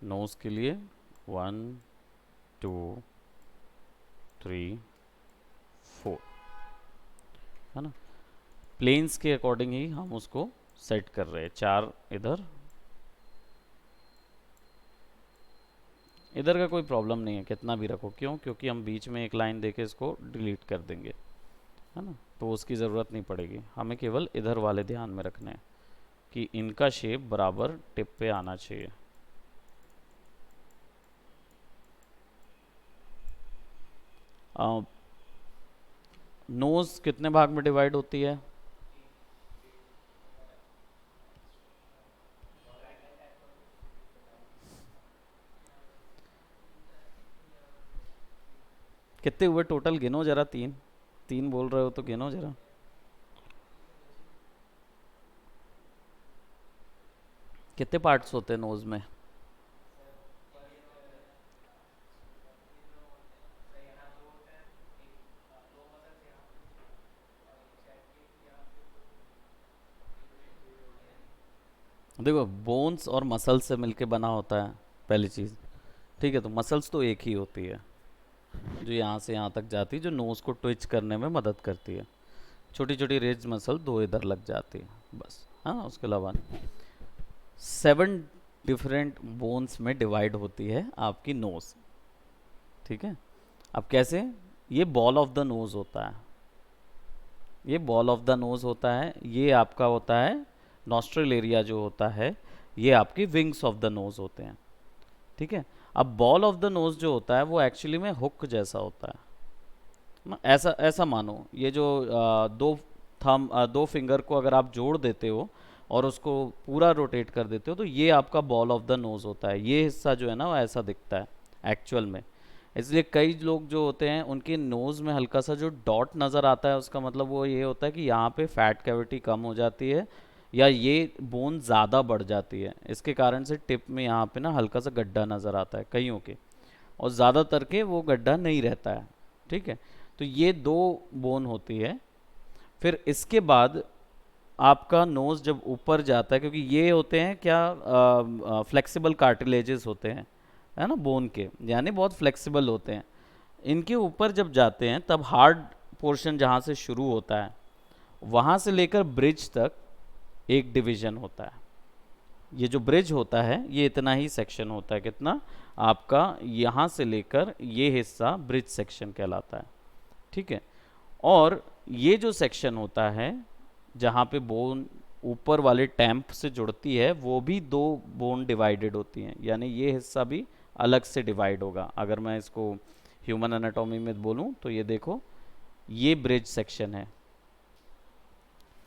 Nose के लिए 1 2 3 4, है ना। प्लेन्स के अकॉर्डिंग ही हम उसको सेट कर रहे हैं। 4 इधर, इधर का कोई प्रॉब्लम नहीं है, कितना भी रखो। क्यों? क्योंकि हम बीच में एक लाइन देके इसको डिलीट कर देंगे, है ना, तो उसकी ज़रूरत नहीं पड़ेगी। हमें केवल इधर वाले ध्यान में रखने हैं कि इनका शेप बराबर टिप पे आना चाहिए। नोज कितने भाग में डिवाइड होती है? कितने हुए टोटल, गिनो जरा। 3 3 बोल रहे हो तो गिनो जरा। कितने पार्ट्स होते हैं नोज में? देखो, बोन्स और मसल्स से मिलके बना होता है पहली चीज़। ठीक है, तो मसल्स तो एक ही होती है जो यहाँ से यहाँ तक जाती है, जो नोज़ को ट्विच करने में मदद करती है। छोटी छोटी रेज मसल 2 इधर लग जाती है बस, हाँ। उसके अलावा 7 डिफरेंट बोन्स में डिवाइड होती है आपकी नोज़। ठीक है, अब कैसे? ये बॉल ऑफ द नोज़ होता है, ये बॉल ऑफ द नोज़ होता है। ये आपका होता है नॉस्ट्रल एरिया जो होता है, ये आपकी विंग्स ऑफ द नोज़ होते हैं। ठीक है, अब बॉल ऑफ द नोज़ जो होता है वो एक्चुअली में हुक जैसा होता है ना। ऐसा ऐसा मानो, ये जो 2 थंब, दो फिंगर को अगर आप जोड़ देते हो और उसको पूरा रोटेट कर देते हो तो ये आपका बॉल ऑफ द नोज़ होता है। ये हिस्सा जो है ना वो ऐसा दिखता है एक्चुअल में। इसलिए कई लोग जो होते हैं उनके नोज़ में हल्का सा जो डॉट नज़र आता है, उसका मतलब वो ये होता है कि यहाँ पे फैट कैविटी कम हो जाती है या ये बोन ज़्यादा बढ़ जाती है। इसके कारण से टिप में यहाँ पे ना हल्का सा गड्ढा नज़र आता है कईयों के, और ज़्यादातर के वो गड्ढा नहीं रहता है। ठीक है, तो ये दो बोन होती है। फिर इसके बाद आपका नोज़ जब ऊपर जाता है, क्योंकि ये होते हैं क्या, फ्लेक्सिबल कार्टिलेजेस होते हैं, है ना, बोन के, यानी बहुत फ्लेक्सिबल होते हैं। इनके ऊपर जब जाते हैं तब हार्ड पोर्शन जहाँ से शुरू होता है वहाँ से लेकर ब्रिज तक एक डिवीजन होता है। ये जो ब्रिज होता है ये इतना ही सेक्शन होता है, कितना, आपका यहाँ से लेकर ये हिस्सा ब्रिज सेक्शन कहलाता है। ठीक है, और ये जो सेक्शन होता है जहाँ पे बोन ऊपर वाले टैंप से जुड़ती है वो भी दो बोन डिवाइडेड होती हैं, यानी ये हिस्सा भी अलग से डिवाइड होगा। अगर मैं इसको ह्यूमन एनाटॉमी में बोलूँ तो ये देखो, ये ब्रिज सेक्शन है,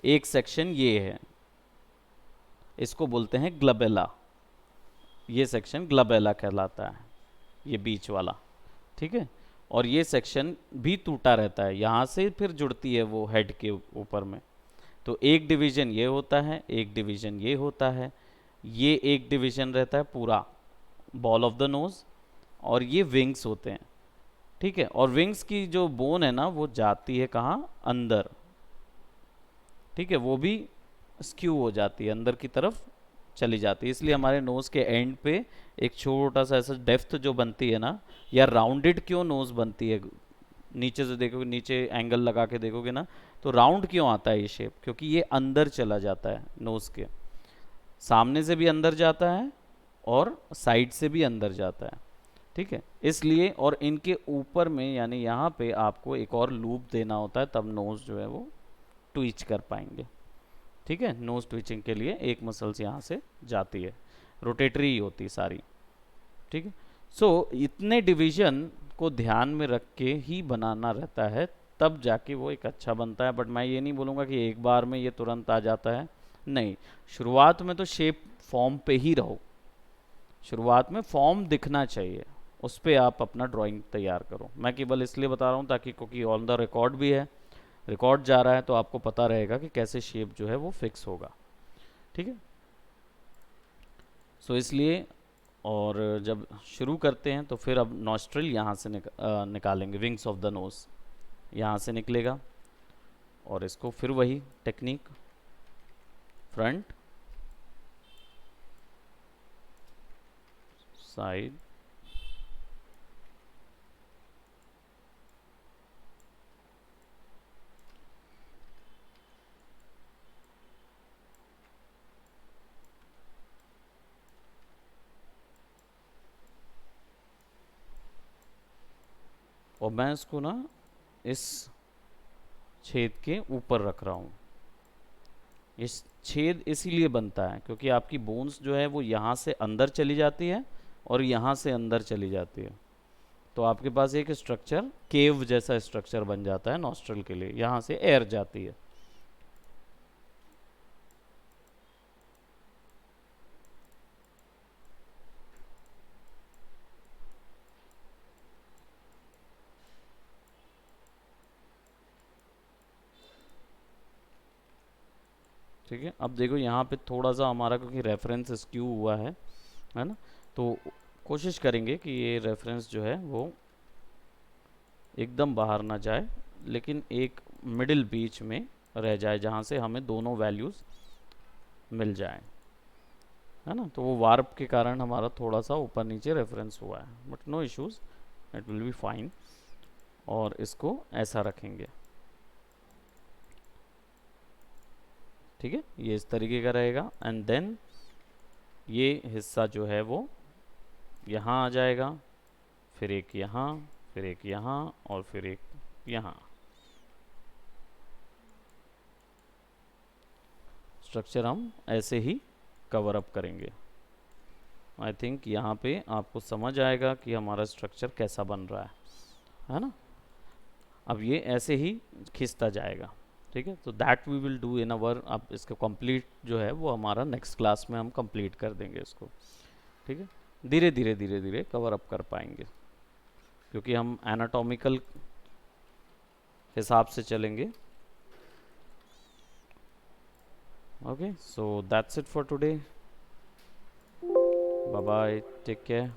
एक सेक्शन ये है, इसको बोलते हैं ग्लबेला। ये सेक्शन ग्लबेला कहलाता है, ये बीच वाला। ठीक है, और ये सेक्शन भी टूटा रहता है, यहाँ से फिर जुड़ती है वो हेड के ऊपर में। तो एक डिवीजन ये होता है, एक डिवीजन ये होता है, ये एक डिवीजन रहता है पूरा बॉल ऑफ द नोज, और ये विंग्स होते हैं। ठीक है, और विंग्स की जो बोन है ना वो जाती है कहाँ, अंदर। ठीक है, वो भी स्क्यू हो जाती है, अंदर की तरफ चली जाती है। इसलिए हमारे नोज़ के एंड पे एक छोटा सा ऐसा डेप्थ जो बनती है ना, या राउंडेड क्यों नोज़ बनती है, नीचे से देखोगे, नीचे एंगल लगा के देखोगे ना, तो राउंड क्यों आता है ये शेप, क्योंकि ये अंदर चला जाता है, नोज़ के सामने से भी अंदर जाता है और साइड से भी अंदर जाता है। ठीक है, इसलिए, और इनके ऊपर में यानी यहाँ पे आपको एक और लूप देना होता है, तब नोज़ जो है वो ट्विच कर पाएंगे। ठीक है, नोज ट्विचिंग के लिए एक मसल्स यहाँ से जाती है, रोटेटरी ही होती है सारी। ठीक है, सो इतने डिवीजन को ध्यान में रख के ही बनाना रहता है, तब जाके वो एक अच्छा बनता है। बट मैं ये नहीं बोलूँगा कि एक बार में ये तुरंत आ जाता है, नहीं। शुरुआत में तो शेप फॉर्म पे ही रहो, शुरुआत में फॉर्म दिखना चाहिए, उस पर आप अपना ड्राइंग तैयार करो। मैं केवल इसलिए बता रहा हूँ ताकि, क्योंकि ऑन द रिकॉर्ड भी है, रिकॉर्ड जा रहा है, तो आपको पता रहेगा कि कैसे शेप जो है वो फिक्स होगा। ठीक है, सो इसलिए, और जब शुरू करते हैं तो फिर अब नॉस्ट्रिल यहाँ से निकालेंगे, विंग्स ऑफ द नोज यहाँ से निकलेगा, और इसको फिर वही टेक्निक, फ्रंट, साइड, और मैं इसको ना इस छेद के ऊपर रख रहा हूँ। इस छेद इसीलिए बनता है क्योंकि आपकी बोन्स जो है वो यहाँ से अंदर चली जाती है और यहाँ से अंदर चली जाती है, तो आपके पास एक स्ट्रक्चर, केव जैसा स्ट्रक्चर बन जाता है नॉस्ट्रल के लिए, यहाँ से एयर जाती है। ठीक है, अब देखो यहाँ पे थोड़ा सा हमारा, क्योंकि रेफरेंस स्क्यू हुआ है ना, तो कोशिश करेंगे कि ये रेफरेंस जो है वो एकदम बाहर ना जाए, लेकिन एक मिडिल बीच में रह जाए जहाँ से हमें दोनों वैल्यूज़ मिल जाए, है ना। तो वो वार्प के कारण हमारा थोड़ा सा ऊपर नीचे रेफरेंस हुआ है, but no issues, it will be fine. और इसको ऐसा रखेंगे, ठीक है, ये इस तरीके का रहेगा। एंड देन ये हिस्सा जो है वो यहाँ आ जाएगा, फिर एक यहाँ, फिर एक यहाँ, और फिर एक यहाँ। स्ट्रक्चर हम ऐसे ही कवर अप करेंगे। आई थिंक यहाँ पे आपको समझ आएगा कि हमारा स्ट्रक्चर कैसा बन रहा है ना। अब ये ऐसे ही खिंचता जाएगा, ठीक है, तो that we will do in our, अब इसका कंप्लीट जो है वो हमारा नेक्स्ट क्लास में हम कंप्लीट कर देंगे इसको। ठीक है, धीरे धीरे धीरे धीरे कवर अप कर पाएंगे, क्योंकि हम एनाटॉमिकल हिसाब से चलेंगे। Okay, so that's it for today, bye bye, take care.